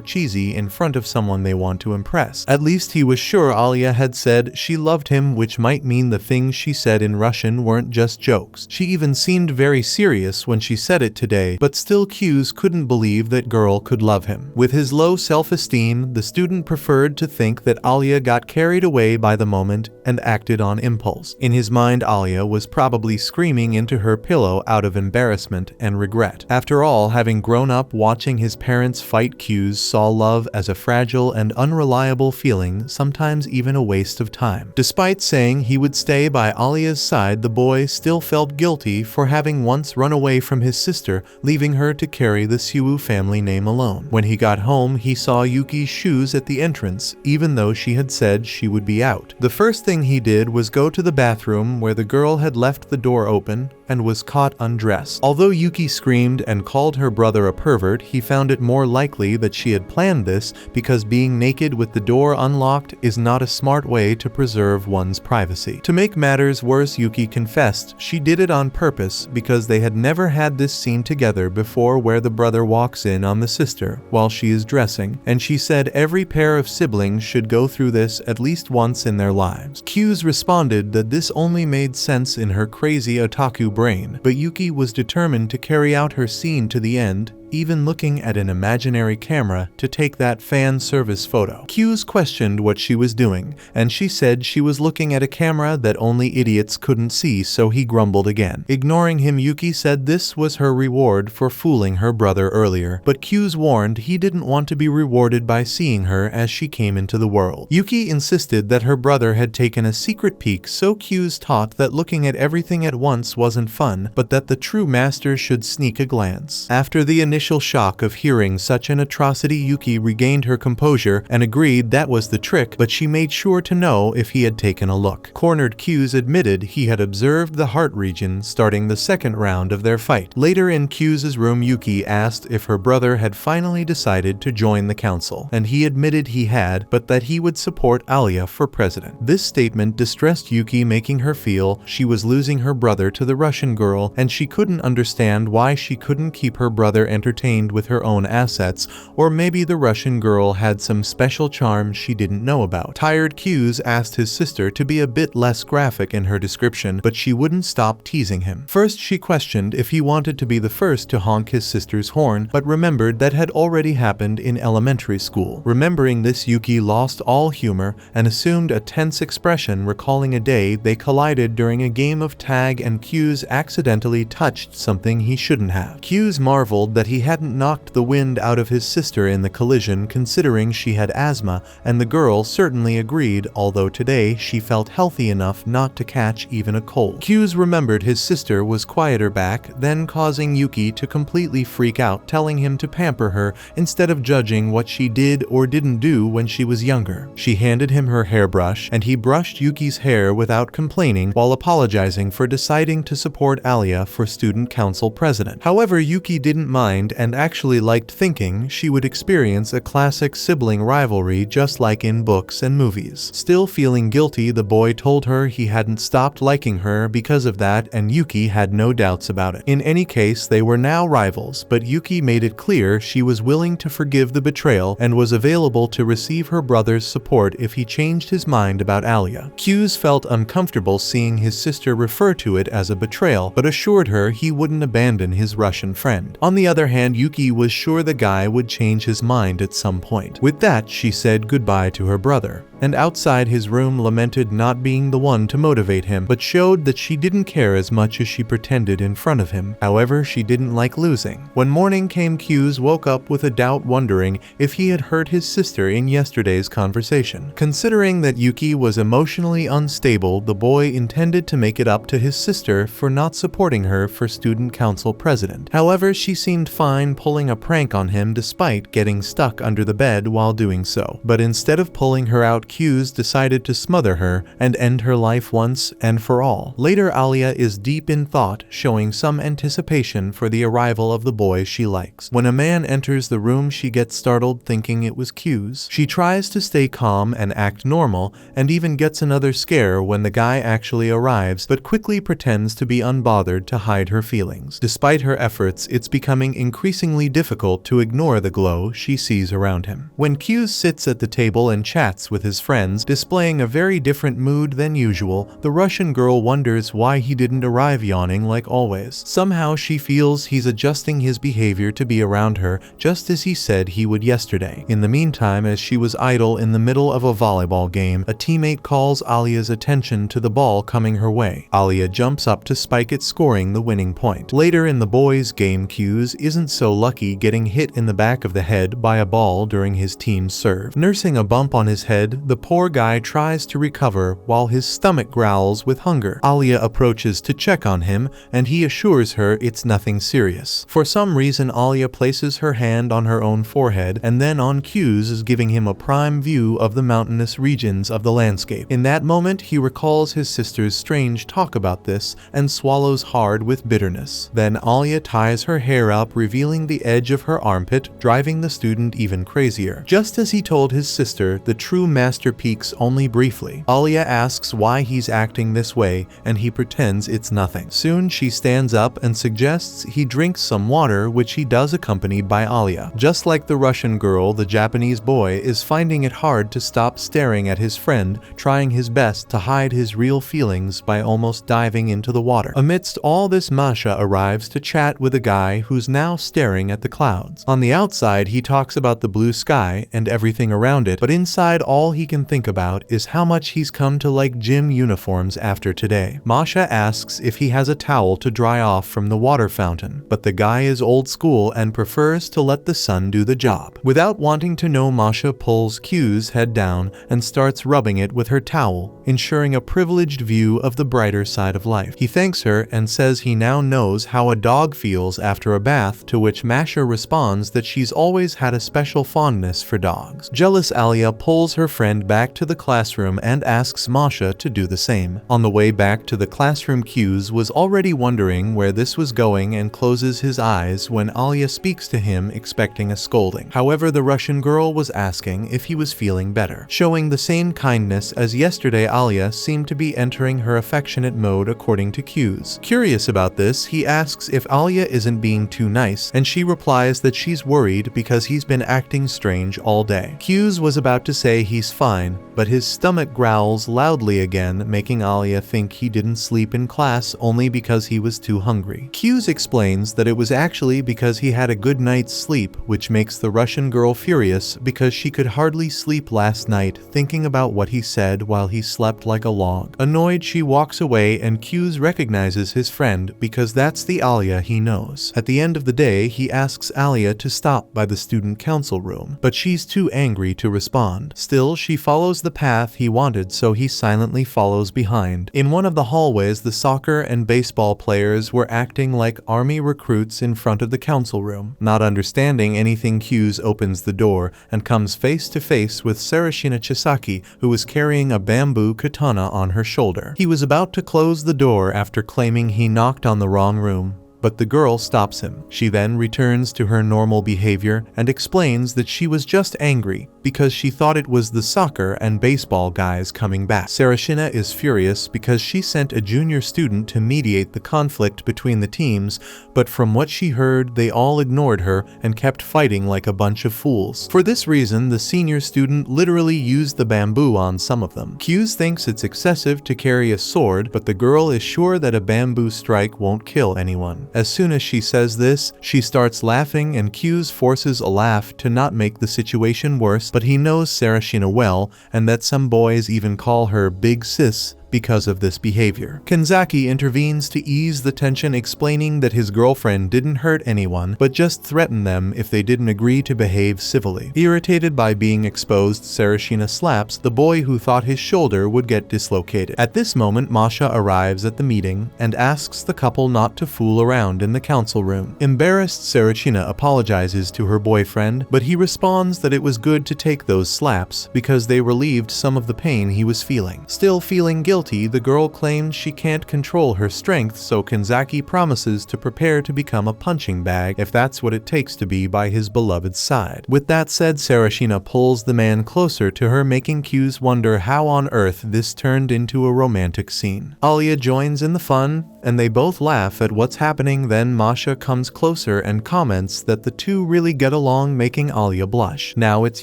cheesy in front of someone they want to impress. At least he was sure Alya had said she loved him, which might mean the things she said in Russian weren't just jokes. She even seemed very serious when she said it today, but still Q's couldn't believe that girl could love him. With his low self-esteem, the student preferred to think that Alya got carried away by the moment and acted on impulse. In his mind, Alya was probably screaming into her pillow out of embarrassment and regret. After all, having grown up watching his parents fight, Q's saw love as a fragile and unreliable feeling, sometimes even a waste of time. Despite saying he would stay by Alya's side, the boy still felt guilty for having once run away from his sister, leaving her to carry the Siwoo family name alone. When he got home, he saw Yuki's shoes at the entrance, even though she had said she would be out. The first thing he did was go to the bathroom where the girl had left the door open and was caught undressed. Although Yuki screamed and called her brother a pervert, he found it more likely that she had planned this, because being naked with the door unlocked is not a smart way to preserve one's privacy. To make matters worse, Yuki confessed she did it on purpose because they had never had this scene together before where the brother walks in on the sister while she is dressing, and she said every pair of siblings should go through this at least once in their lives. Q's responded that this only made sense in her crazy otaku brain, but Yuki was determined to carry out her scene to the end, even looking at an imaginary camera to take that fan service photo. Q's questioned what she was doing, and she said she was looking at a camera that only idiots couldn't see, so he grumbled again. Ignoring him, Yuki said this was her reward for fooling her brother earlier, but Q's warned he didn't want to be rewarded by seeing her as she came into the world. Yuki insisted that her brother had taken a secret peek, so Q's taught that looking at everything at once wasn't fun, but that the true master should sneak a glance. After the initial shock of hearing such an atrocity, Yuki regained her composure and agreed that was the trick, but she made sure to know if he had taken a look. Cornered, Q's admitted he had observed the heart region starting the second round of their fight. Later in Q's room, Yuki asked if her brother had finally decided to join the council, and he admitted he had, but that he would support Alya for president. This statement distressed Yuki, making her feel she was losing her brother to the Russian girl, and she couldn't understand why she couldn't keep her brother entertained with her own assets, or maybe the Russian girl had some special charm she didn't know about. Tired, Q's asked his sister to be a bit less graphic in her description, but she wouldn't stop teasing him. First, she questioned if he wanted to be the first to honk his sister's horn, but remembered that had already happened in elementary school. Remembering this, Yuki lost all humor and assumed a tense expression, recalling a day they collided during a game of tag and Q's accidentally touched something he shouldn't have. Q's marveled that he hadn't knocked the wind out of his sister in the collision, considering she had asthma, and the girl certainly agreed, although today she felt healthy enough not to catch even a cold. Q's remembered his sister was quieter back then, causing Yuki to completely freak out, telling him to pamper her instead of judging what she did or didn't do when she was younger. She handed him her hairbrush, and he brushed Yuki's hair without complaining, while apologizing for deciding to support Alya for student council president. However, Yuki didn't mind mind and actually liked thinking she would experience a classic sibling rivalry just like in books and movies. Still feeling guilty, the boy told her he hadn't stopped liking her because of that, and Yuki had no doubts about it. In any case, they were now rivals, but Yuki made it clear she was willing to forgive the betrayal and was available to receive her brother's support if he changed his mind about Alya. Q's felt uncomfortable seeing his sister refer to it as a betrayal, but assured her he wouldn't abandon his Russian friend. On the other hand, Yuki was sure the guy would change his mind at some point. With that, she said goodbye to her brother, and outside his room lamented not being the one to motivate him, but showed that she didn't care as much as she pretended in front of him. However, she didn't like losing. When morning came, Q's woke up with a doubt, wondering if he had hurt his sister in yesterday's conversation. Considering that Yuki was emotionally unstable, the boy intended to make it up to his sister for not supporting her for student council president. However, she seemed fine pulling a prank on him despite getting stuck under the bed while doing so. But instead of pulling her out, Q's decided to smother her and end her life once and for all. Later, Alya is deep in thought, showing some anticipation for the arrival of the boy she likes. When a man enters the room, she gets startled thinking it was Q's. She tries to stay calm and act normal, and even gets another scare when the guy actually arrives, but quickly pretends to be unbothered to hide her feelings. Despite her efforts, it's becoming increasingly difficult to ignore the glow she sees around him. When Q sits at the table and chats with his friends, displaying a very different mood than usual, the Russian girl wonders why he didn't arrive, yawning like always. Somehow she feels he's adjusting his behavior to be around her, just as he said he would yesterday. In the meantime, as she was idle in the middle of a volleyball game, a teammate calls Alya's attention to the ball coming her way. Alya jumps up to spike it, scoring the winning point. Later in the boys' game, Q's isn't so lucky, getting hit in the back of the head by a ball during his team's serve. Nursing a bump on his head, the poor guy tries to recover while his stomach growls with hunger. Alya approaches to check on him, and he assures her it's nothing serious. For some reason, Alya places her hand on her own forehead and then on Q's, giving him a prime view of the mountainous regions of the landscape. In that moment, he recalls his sister's strange talk about this and swallows hard with bitterness. Then Alya ties her hair up, revealing the edge of her armpit, driving the student even crazier. Just as he told his sister, the true master peaks only briefly. Alya asks why he's acting this way, and he pretends it's nothing. Soon she stands up and suggests he drinks some water, which he does, accompanied by Alya. Just like the Russian girl, the Japanese boy is finding it hard to stop staring at his friend, trying his best to hide his real feelings by almost diving into the water. Amidst all this, Masha arrives to chat with a guy who's now staring at the clouds. On the outside, he talks about the blue sky and everything around it, but inside, all he can think about is how much he's come to like gym uniforms after today. Masha asks if he has a towel to dry off from the water fountain, but the guy is old school and prefers to let the sun do the job. Without wanting to know, Masha pulls Q's head down and starts rubbing it with her towel, ensuring a privileged view of the brighter side of life. He thanks her and says he now knows how a dog feels after a bath, to which Masha responds that she's always had a special fondness for dogs. Jealous Alya pulls her friend back to the classroom and asks Masha to do the same. On the way back to the classroom, Q's was already wondering where this was going and closes his eyes when Alya speaks to him, expecting a scolding. However, the Russian girl was asking if he was feeling better. Showing the same kindness as yesterday, Alya seemed to be entering her affectionate mode according to Q's. Curious about this, he asks if Alya isn't being too nice, and she replies that she's worried because he's been acting strange all day. Q's was about to say he's fine, but his stomach growls loudly again, making Alya think he didn't sleep in class only because he was too hungry. Q's explains that it was actually because he had a good night's sleep, which makes the Russian girl furious because she could hardly sleep last night, thinking about what he said while he slept like a log. Annoyed, she walks away, and Q's recognizes his friend because that's the Alya he knows. At the end of the day, he asks Alya to stop by the student council room, but she's too angry to respond. Still, she follows the path he wanted, so he silently follows behind. In one of the hallways, the soccer and baseball players were acting like army recruits in front of the council room. Not understanding anything, Q's opens the door and comes face to face with Sarashina Chisaki, who was carrying a bamboo katana on her shoulder. He was about to close the door after claiming he knocked on the wrong room, but the girl stops him. She then returns to her normal behavior and explains that she was just angry because she thought it was the soccer and baseball guys coming back. Sarashina is furious because she sent a junior student to mediate the conflict between the teams, but from what she heard, they all ignored her and kept fighting like a bunch of fools. For this reason, the senior student literally used the bamboo on some of them. Q's thinks it's excessive to carry a sword, but the girl is sure that a bamboo strike won't kill anyone. As soon as she says this, she starts laughing and Q's forces a laugh to not make the situation worse, but he knows Sarashina well and that some boys even call her Big Sis because of this behavior. Kanzaki intervenes to ease the tension, explaining that his girlfriend didn't hurt anyone, but just threatened them if they didn't agree to behave civilly. Irritated by being exposed, Sarashina slaps the boy who thought his shoulder would get dislocated. At this moment, Masha arrives at the meeting and asks the couple not to fool around in the council room. Embarrassed, Sarashina apologizes to her boyfriend, but he responds that it was good to take those slaps because they relieved some of the pain he was feeling. Still feeling guilty, the girl claims she can't control her strength, so Kanzaki promises to prepare to become a punching bag if that's what it takes to be by his beloved's side. With that said, Sarashina pulls the man closer to her, making Q's wonder how on earth this turned into a romantic scene. Alya joins in the fun, and they both laugh at what's happening. Then Masha comes closer and comments that the two really get along, making Alya blush. Now it's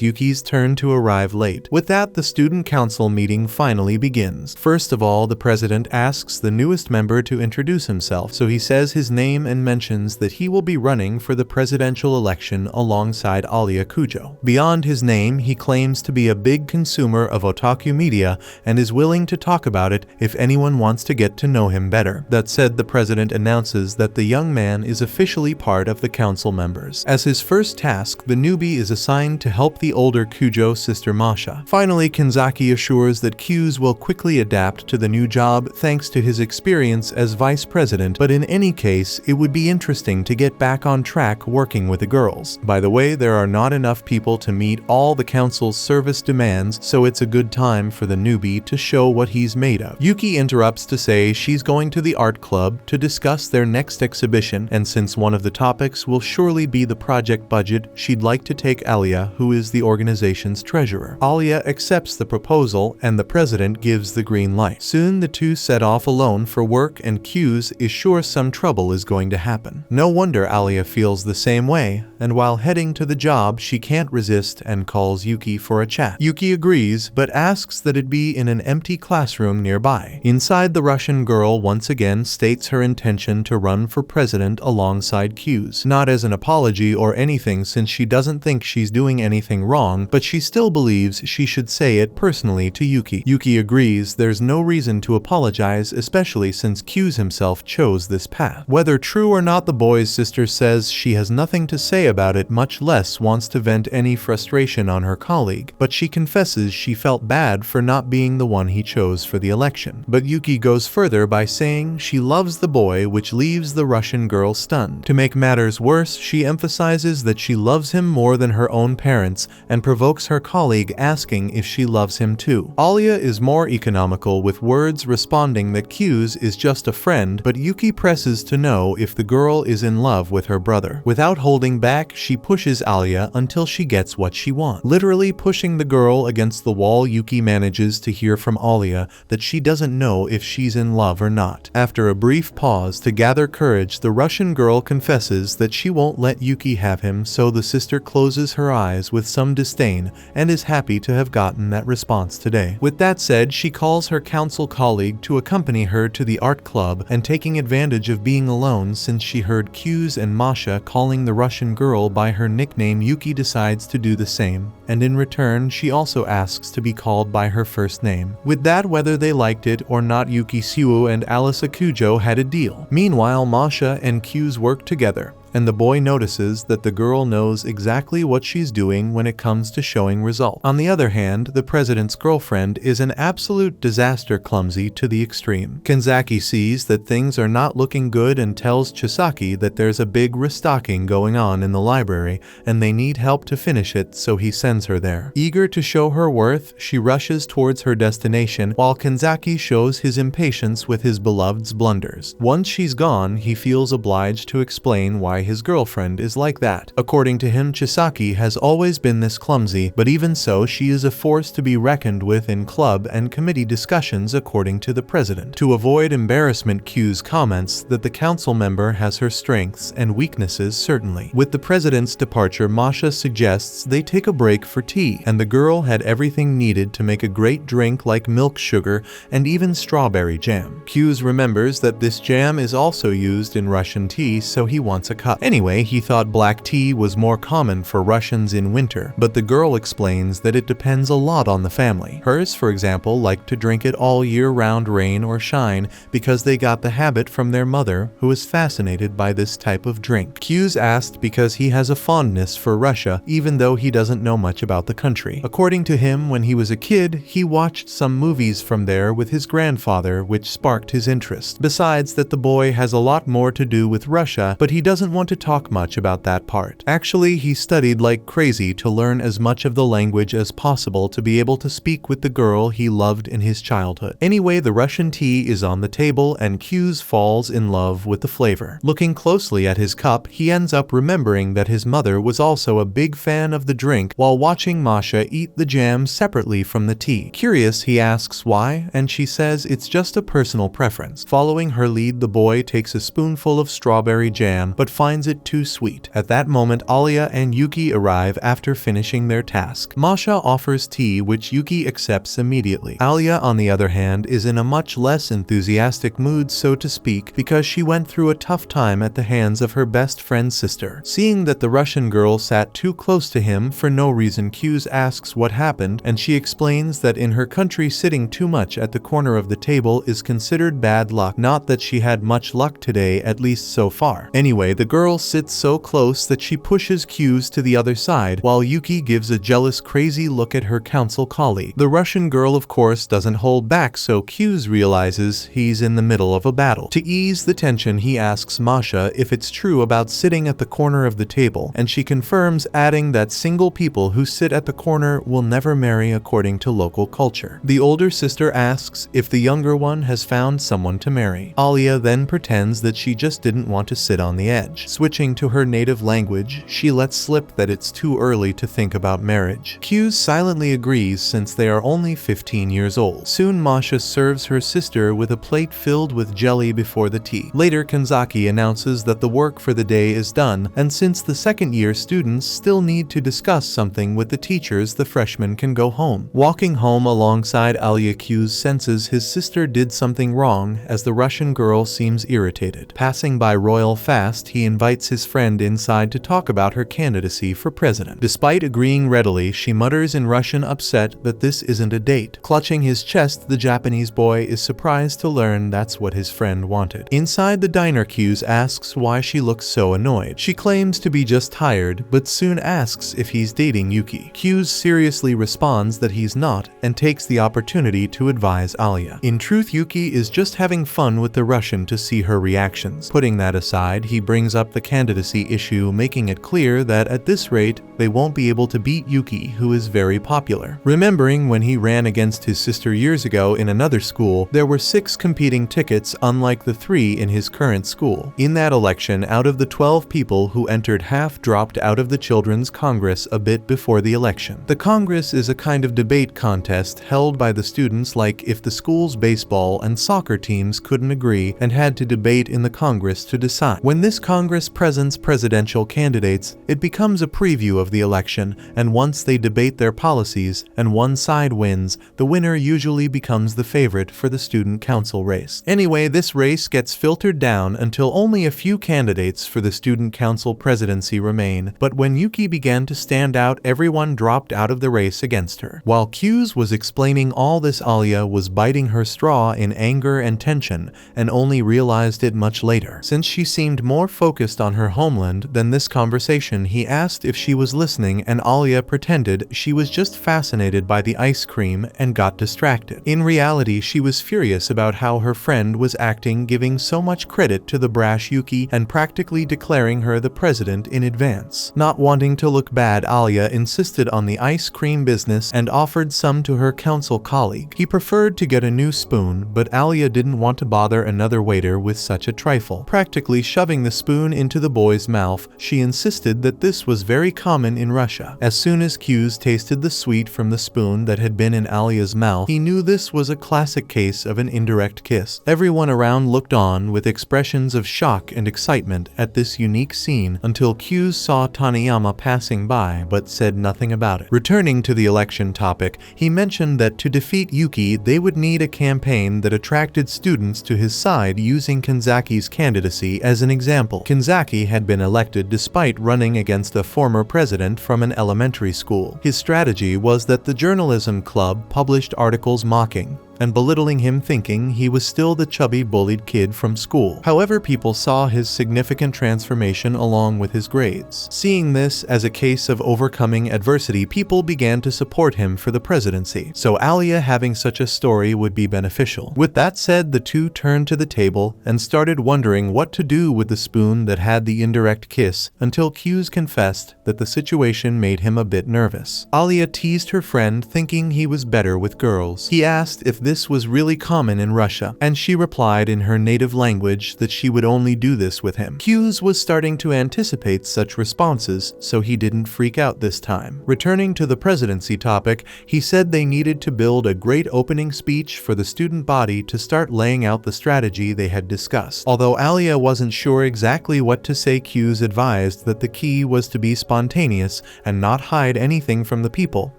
Yuki's turn to arrive late. With that, the student council meeting finally begins. First of all, the president asks the newest member to introduce himself, so he says his name and mentions that he will be running for the presidential election alongside Alisa Kujo. Beyond his name, he claims to be a big consumer of otaku media and is willing to talk about it if anyone wants to get to know him better. That said, the president announces that the young man is officially part of the council members. As his first task, the newbie is assigned to help the older Kujo sister Masha. Finally, Kanzaki assures that Q's will quickly adapt to the new job thanks to his experience as vice president, but in any case, it would be interesting to get back on track working with the girls. By the way, there are not enough people to meet all the council's service demands, so it's a good time for the newbie to show what he's made of. Yuki interrupts to say she's going to the art club to discuss their next exhibition, and since one of the topics will surely be the project budget, she'd like to take Alya, who is the organization's treasurer. Alya accepts the proposal, and the president gives the green light. Soon the two set off alone for work, and Q's is sure some trouble is going to happen. No wonder Alya feels the same way, and while heading to the job, she can't resist and calls Yuki for a chat. Yuki agrees, but asks that it be in an empty classroom nearby. Inside, the Russian girl once again states her intention to run for president alongside Q's. Not as an apology or anything, since she doesn't think she's doing anything wrong, but she still believes she should say it personally to Yuki. Yuki agrees there's no reason to apologize, especially since Q's himself chose this path. Whether true or not, the boy's sister says she has nothing to say about it, much less wants to vent any frustration on her colleague, but she confesses she felt bad for not being the one he chose for the election. But Yuki goes further by saying she loves the boy, which leaves the Russian girl stunned. To make matters worse, she emphasizes that she loves him more than her own parents and provokes her colleague, asking if she loves him too. Alya is more economical, with words responding that Q's is just a friend, but Yuki presses to know if the girl is in love with her brother. Without holding back, she pushes Alya until she gets what she wants. Literally pushing the girl against the wall, Yuki manages to hear from Alya that she doesn't know if she's in love or not. After a brief pause to gather courage, the Russian girl confesses that she won't let Yuki have him, so the sister closes her eyes with some disdain and is happy to have gotten that response today. With that said, she calls her council colleague to accompany her to the art club, and taking advantage of being alone since she heard Q's and Masha calling the Russian girl by her nickname, Yuki decides to do the same, and in return she also asks to be called by her first name. With that, whether they liked it or not, Yuki, Suo, and Alisa Kujo had a deal. Meanwhile, Masha and Q's work together. and the boy notices that the girl knows exactly what she's doing when it comes to showing results. On the other hand, the president's girlfriend is an absolute disaster, clumsy to the extreme. Kanzaki sees that things are not looking good and tells Chisaki that there's a big restocking going on in the library and they need help to finish it, so he sends her there. Eager to show her worth, she rushes towards her destination while Kanzaki shows his impatience with his beloved's blunders. Once she's gone, he feels obliged to explain why his girlfriend is like that. According to him, Chisaki has always been this clumsy, but even so, she is a force to be reckoned with in club and committee discussions, according to the president. To avoid embarrassment, Q's comments that the council member has her strengths and weaknesses certainly. With the president's departure, Masha suggests they take a break for tea, and the girl had everything needed to make a great drink like milk, sugar, and even strawberry jam. Q's remembers that this jam is also used in Russian tea, so he wants a cup. Anyway, he thought black tea was more common for Russians in winter, but the girl explains that it depends a lot on the family. Hers, for example, like to drink it all year round, rain or shine, because they got the habit from their mother, who is fascinated by this type of drink. Q's asked because he has a fondness for Russia, even though he doesn't know much about the country. According to him, when he was a kid, he watched some movies from there with his grandfather, which sparked his interest. Besides that, the boy has a lot more to do with Russia, but he doesn't want to talk much about that part. Actually, he studied like crazy to learn as much of the language as possible to be able to speak with the girl he loved in his childhood. Anyway, the Russian tea is on the table and Q's falls in love with the flavor. Looking closely at his cup, he ends up remembering that his mother was also a big fan of the drink while watching Masha eat the jam separately from the tea. Curious, he asks why, and she says it's just a personal preference. Following her lead, the boy takes a spoonful of strawberry jam but finds it too sweet. At that moment, Alya and Yuki arrive after finishing their task. Masha offers tea, which Yuki accepts immediately. Alya, on the other hand, is in a much less enthusiastic mood, so to speak, because she went through a tough time at the hands of her best friend's sister. Seeing that the Russian girl sat too close to him for no reason, Q's asks what happened, and she explains that in her country sitting too much at the corner of the table is considered bad luck. Not that she had much luck today, at least so far. Anyway, the girl sits so close that she pushes Q's to the other side, while Yuki gives a jealous, crazy look at her council colleague. The Russian girl, of course, doesn't hold back, so Q's realizes he's in the middle of a battle. To ease the tension, he asks Masha if it's true about sitting at the corner of the table, and she confirms, adding that single people who sit at the corner will never marry according to local culture. The older sister asks if the younger one has found someone to marry. Alya then pretends that she just didn't want to sit on the edge. Switching to her native language, she lets slip that it's too early to think about marriage. Q silently agrees since they are only 15 years old. Soon Masha serves her sister with a plate filled with jelly before the tea. Later, Kanzaki announces that the work for the day is done, and since the second-year students still need to discuss something with the teachers, the freshmen can go home. Walking home alongside Alya, Q senses his sister did something wrong as the Russian girl seems irritated. Passing by royal fast, he invites his friend inside to talk about her candidacy for president. Despite agreeing readily, she mutters in Russian, upset that this isn't a date. Clutching his chest, the Japanese boy is surprised to learn that's what his friend wanted. Inside the diner, Q asks why she looks so annoyed. She claims to be just tired, but soon asks if he's dating Yuki. Q seriously responds that he's not, and takes the opportunity to advise Alya. In truth, Yuki is just having fun with the Russian to see her reactions. Putting that aside, he brings up the candidacy issue, making it clear that at this rate, they won't be able to beat Yuki, who is very popular. Remembering when he ran against his sister years ago in another school, there were 6 competing tickets, unlike the 3 in his current school. In that election, out of the 12 people who entered, half dropped out of the Children's Congress a bit before the election. The Congress is a kind of debate contest held by the students, like if the school's baseball and soccer teams couldn't agree and had to debate in the Congress to decide. When this Congress presents presidential candidates, it becomes a preview of the election, and once they debate their policies and one side wins, the winner usually becomes the favorite for the student council race. Anyway, this race gets filtered down until only a few candidates for the student council presidency remain, but when Yuki began to stand out, everyone dropped out of the race against her. While Q's was explaining all this, Alya was biting her straw in anger and tension, and only realized it much later. Since she seemed more focused focused on her homeland than this conversation. He asked if she was listening, and Alya pretended she was just fascinated by the ice cream and got distracted. In reality, she was furious about how her friend was acting, giving so much credit to the brash Yuki and practically declaring her the president in advance. Not wanting to look bad, Alya insisted on the ice cream business and offered some to her council colleague. He preferred to get a new spoon, but Alya didn't want to bother another waiter with such a trifle. Practically shoving the spoon into the boy's mouth, she insisted that this was very common in Russia. As soon as Q's tasted the sweet from the spoon that had been in Alya's mouth, he knew this was a classic case of an indirect kiss. Everyone around looked on with expressions of shock and excitement at this unique scene until Q saw Taniyama passing by but said nothing about it. Returning to the election topic, he mentioned that to defeat Yuki, they would need a campaign that attracted students to his side, using Kanzaki's candidacy as an example. Kanzaki had been elected despite running against a former president from an elementary school. His strategy was that the journalism club published articles mocking and belittling him, thinking he was still the chubby bullied kid from school. However, people saw his significant transformation along with his grades. Seeing this as a case of overcoming adversity, people began to support him for the presidency. So Alya having such a story would be beneficial. With that said, the two turned to the table and started wondering what to do with the spoon that had the indirect kiss, until Q's confessed that the situation made him a bit nervous. Alya teased her friend, thinking he was better with girls. He asked if this was really common in Russia, and she replied in her native language that she would only do this with him. Q's was starting to anticipate such responses, so he didn't freak out this time. Returning to the presidency topic, he said they needed to build a great opening speech for the student body to start laying out the strategy they had discussed. Although Alya wasn't sure exactly what to say, Q's advised that the key was to be spontaneous and not hide anything from the people,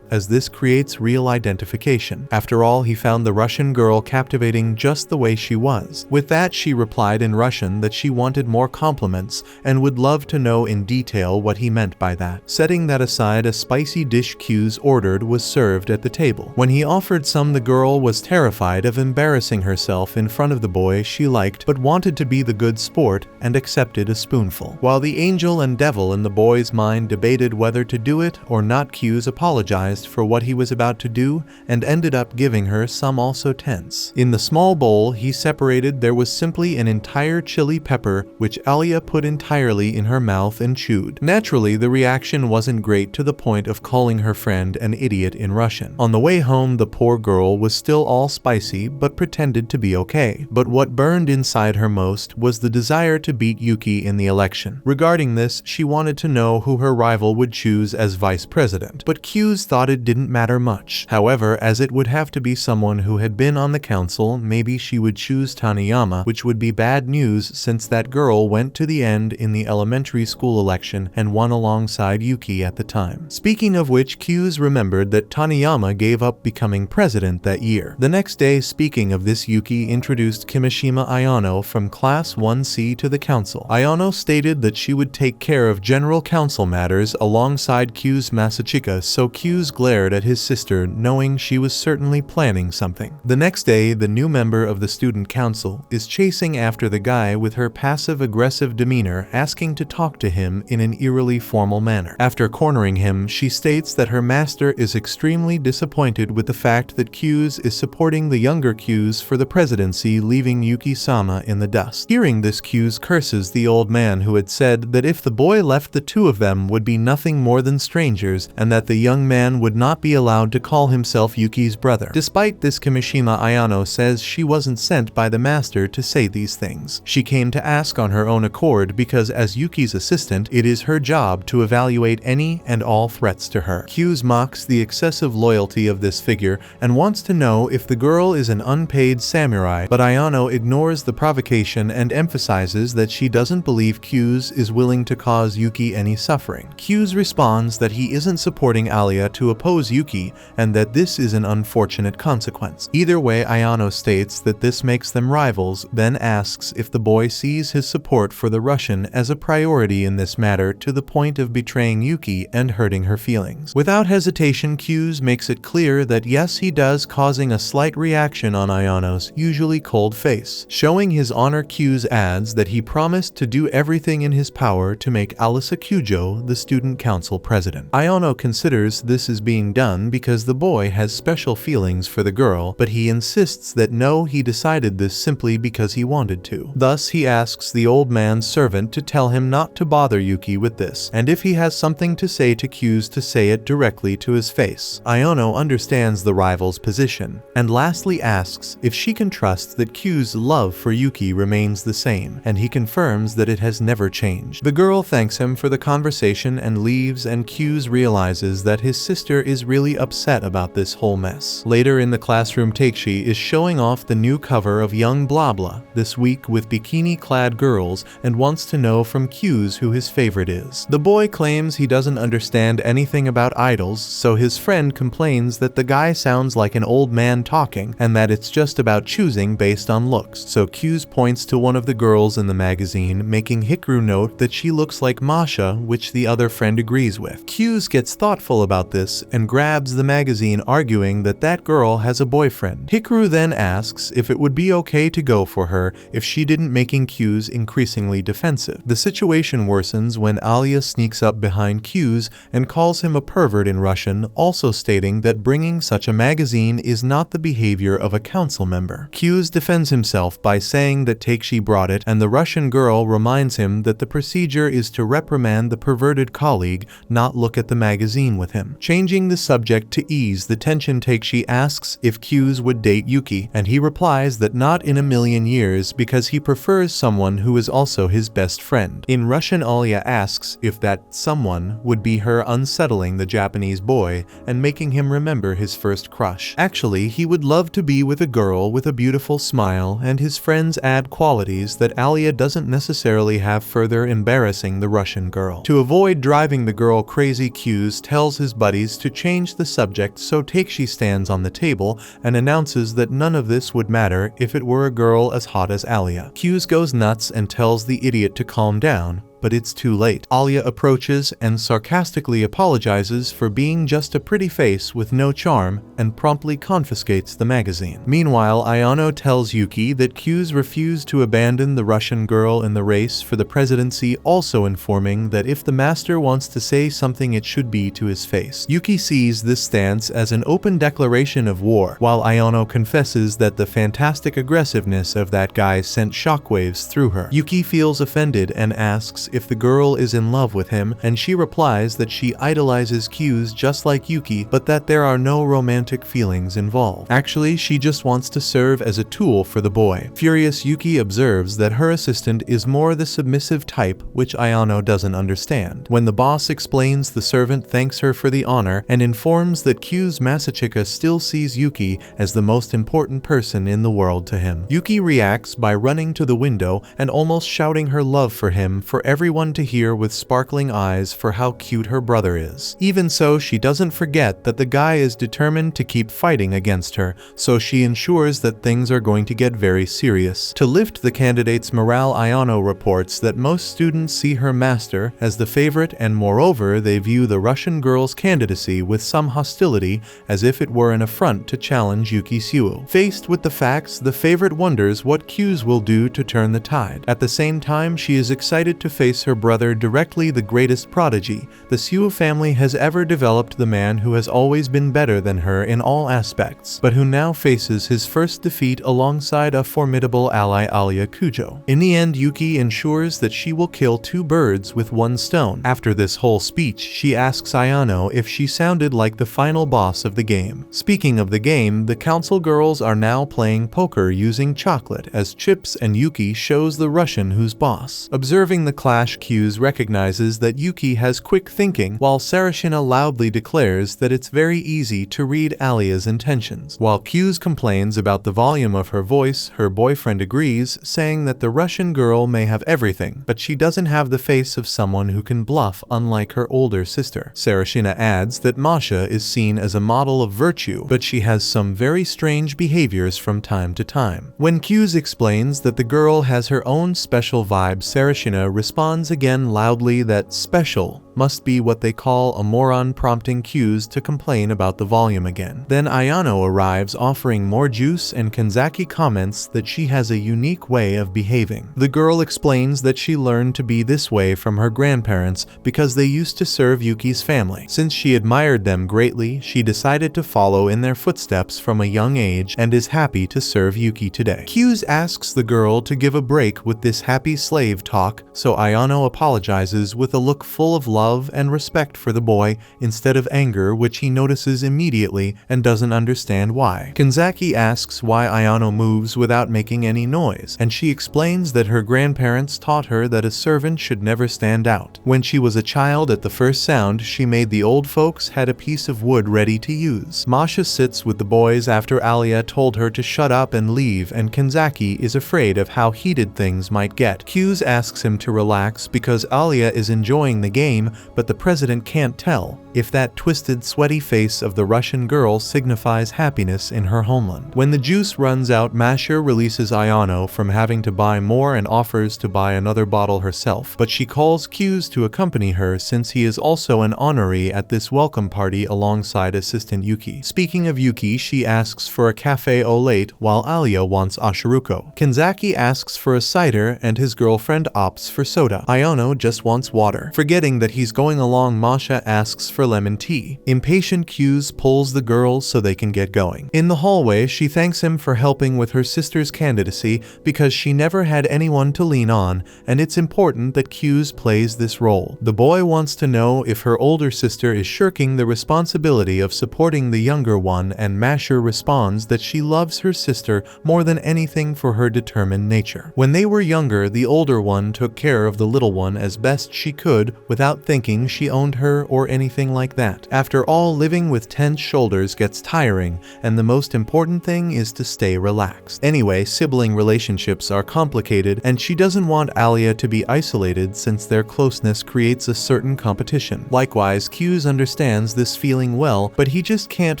as this creates real identification. After all, he found the Russian girl captivating just the way she was. With that, she replied in Russian that she wanted more compliments and would love to know in detail what he meant by that. Setting that aside, a spicy dish Q's ordered was served at the table. When he offered some, the girl was terrified of embarrassing herself in front of the boy she liked, but wanted to be the good sport and accepted a spoonful. While the angel and devil in the boy's mind debated whether to do it or not, Q's apologized for what he was about to do and ended up giving her some, also tense. In the small bowl he separated, there was simply an entire chili pepper, which Alya put entirely in her mouth and chewed. Naturally, the reaction wasn't great, to the point of calling her friend an idiot in Russian. On the way home, the poor girl was still all spicy but pretended to be okay. But what burned inside her most was the desire to beat Yuki in the election. Regarding this, she wanted to know who her rival would choose as vice president, but Q's thought it didn't matter much. However, as it would have to be someone who had been on the council, maybe she would choose Taniyama, which would be bad news since that girl went to the end in the elementary school election and won alongside Yuki at the time. Speaking of which, Q's remembered that Taniyama gave up becoming president that year. The next day, speaking of this, Yuki introduced Kimishima Ayano from class 1C to the council. Ayano stated that she would take care of general council matters alongside Q's Masachika, so Q's glared at his sister, knowing she was certainly planning something. The next day, the new member of the student council is chasing after the guy with her passive-aggressive demeanor, asking to talk to him in an eerily formal manner. After cornering him, she states that her master is extremely disappointed with the fact that Q's is supporting the younger Q's for the presidency, leaving Yuki-sama in the dust. Hearing this, Q's curses the old man who had said that if the boy left, the two of them would be nothing more than strangers, and that the young man would not be allowed to call himself Yuki's brother. Despite this, Kimishima Ayano says she wasn't sent by the master to say these things. She came to ask on her own accord because as Yuki's assistant, it is her job to evaluate any and all threats to her. Q's mocks the excessive loyalty of this figure and wants to know if the girl is an unpaid samurai, but Ayano ignores the provocation and emphasizes that she doesn't believe Q's is willing to cause Yuki any suffering. Q's responds that he isn't supporting Alya to oppose Yuki and that this is an unfortunate consequence. Either way, Ayano states that this makes them rivals, then asks if the boy sees his support for the Russian as a priority in this matter to the point of betraying Yuki and hurting her feelings. Without hesitation, Q's makes it clear that yes, he does, causing a slight reaction on Ayano's usually cold face. Showing his honor, Q's adds that he promised to do everything in his power to make Alisa Kujo the student council president. Ayano considers this is being done because the boy has special feelings for the girl, but he insists that no, he decided this simply because he wanted to. Thus, he asks the old man's servant to tell him not to bother Yuki with this, and if he has something to say to Q's to say it directly to his face. Ayano understands the rival's position, and lastly asks if she can trust that Q's love for Yuki remains the same, and he confirms that it has never changed. The girl thanks him for the conversation and leaves, and Q's realizes that his sister is really upset about this whole mess. Later in the classroom, Takeshi is showing off the new cover of Young Blah Blah this week with bikini-clad girls and wants to know from Q's who his favorite is. The boy claims he doesn't understand anything about idols, so his friend complains that the guy sounds like an old man talking and that it's just about choosing based on looks. So Q's points to one of the girls in the magazine, making Hikaru note that she looks like Masha, which the other friend agrees with. Q's gets thoughtful about this and grabs the magazine, arguing that that girl has a boyfriend. Hikaru then asks if it would be okay to go for her if she didn't, making Q's increasingly defensive. The situation worsens when Alya sneaks up behind Q's and calls him a pervert in Russian, also stating that bringing such a magazine is not the behavior of a council member. Q's defends himself by saying that Takeshi brought it, and the Russian girl reminds him that the procedure is to reprimand the perverted colleague, not look at the magazine with him. Changing the subject to ease the tension, Takeshi asks if Q's would date Yuki, and he replies that not in a million years because he prefers someone who is also his best friend. In Russian, Alya asks if that someone would be her unsettling the Japanese boy and making him remember his first crush. Actually, he would love to be with a girl with a beautiful smile, and his friends add qualities that Alya doesn't necessarily have, further embarrassing the Russian girl. To avoid driving the girl crazy, Q's tells his buddies to change the subject, so Takeshi stands on the table and announces that none of this would matter if it were a girl as hot as Alya. Q's goes nuts and tells the idiot to calm down, but it's too late. Alya approaches and sarcastically apologizes for being just a pretty face with no charm and promptly confiscates the magazine. Meanwhile, Ayano tells Yuki that Q's refused to abandon the Russian girl in the race for the presidency, also informing that if the master wants to say something it should be to his face. Yuki sees this stance as an open declaration of war, while Ayano confesses that the fantastic aggressiveness of that guy sent shockwaves through her. Yuki feels offended and asks if the girl is in love with him, and she replies that she idolizes Q's just like Yuki, but that there are no romantic feelings involved. Actually, she just wants to serve as a tool for the boy. Furious, Yuki observes that her assistant is more the submissive type, which Ayano doesn't understand. When the boss explains, the servant thanks her for the honor and informs that Q's Masachika still sees Yuki as the most important person in the world to him. Yuki reacts by running to the window and almost shouting her love for him for everyone to hear, with sparkling eyes for how cute her brother is. Even so, she doesn't forget that the guy is determined to keep fighting against her, so she ensures that things are going to get very serious. To lift the candidate's morale, Ayano reports that most students see her master as the favorite, and moreover they view the Russian girl's candidacy with some hostility, as if it were an affront to challenge Yuki Suo. Faced with the facts, the favorite wonders what Q's will do to turn the tide. At the same time, she is excited to face her brother directly, the greatest prodigy the Suo family has ever developed, the man who has always been better than her in all aspects, but who now faces his first defeat alongside a formidable ally, Alya Kujo. In the end, Yuki ensures that she will kill two birds with one stone. After this whole speech, she asks Ayano if she sounded like the final boss of the game. Speaking of the game, the council girls are now playing poker using chocolate as chips, and Yuki shows the Russian who's boss. Observing the clash, Q's recognizes that Yuki has quick thinking, while Sarashina loudly declares that it's very easy to read Alya's intentions. While Q's complains about the volume of her voice, her boyfriend agrees, saying that the Russian girl may have everything, but she doesn't have the face of someone who can bluff, unlike her older sister. Sarashina adds that Masha is seen as a model of virtue, but she has some very strange behaviors from time to time. When Q's explains that the girl has her own special vibe, Sarashina responds again loudly that special must be what they call a moron, prompting Q's to complain about the volume again. Then Ayano arrives offering more juice, and Kanzaki comments that she has a unique way of behaving. The girl explains that she learned to be this way from her grandparents because they used to serve Yuki's family. Since she admired them greatly, she decided to follow in their footsteps from a young age and is happy to serve Yuki today. Q's asks the girl to give a break with this happy slave talk, so Ayano apologizes with a look full of love and respect for the boy instead of anger, which he notices immediately and doesn't understand why. Kanzaki asks why Ayano moves without making any noise, and she explains that her grandparents taught her that a servant should never stand out. When she was a child, at the first sound, she made the old folks had a piece of wood ready to use. Masha sits with the boys after Alya told her to shut up and leave, and Kanzaki is afraid of how heated things might get. Q's asks him to relax because Alya is enjoying the game, but the president can't tell if that twisted, sweaty face of the Russian girl signifies happiness in her homeland. When the juice runs out, Masha releases Ayano from having to buy more and offers to buy another bottle herself, but she calls Q's to accompany her since he is also an honoree at this welcome party alongside assistant Yuki. Speaking of Yuki, she asks for a cafe au lait while Alya wants ashiruko. Kanzaki asks for a cider and his girlfriend opts for soda. Ayano just wants water. Forgetting that he's going along, Masha asks for lemon tea. Impatient, Q's pulls the girls so they can get going. In the hallway, she thanks him for helping with her sister's candidacy because she never had anyone to lean on, and it's important that Q's plays this role. The boy wants to know if her older sister is shirking the responsibility of supporting the younger one, and Masha responds that she loves her sister more than anything for her determined nature. When they were younger, the older one took care of the little one as best she could without thinking she owned her or anything like that. After all, living with tense shoulders gets tiring, and the most important thing is to stay relaxed. Anyway, sibling relationships are complicated, and she doesn't want Alya to be isolated since their closeness creates a certain competition. Likewise, Q's understands this feeling well, but he just can't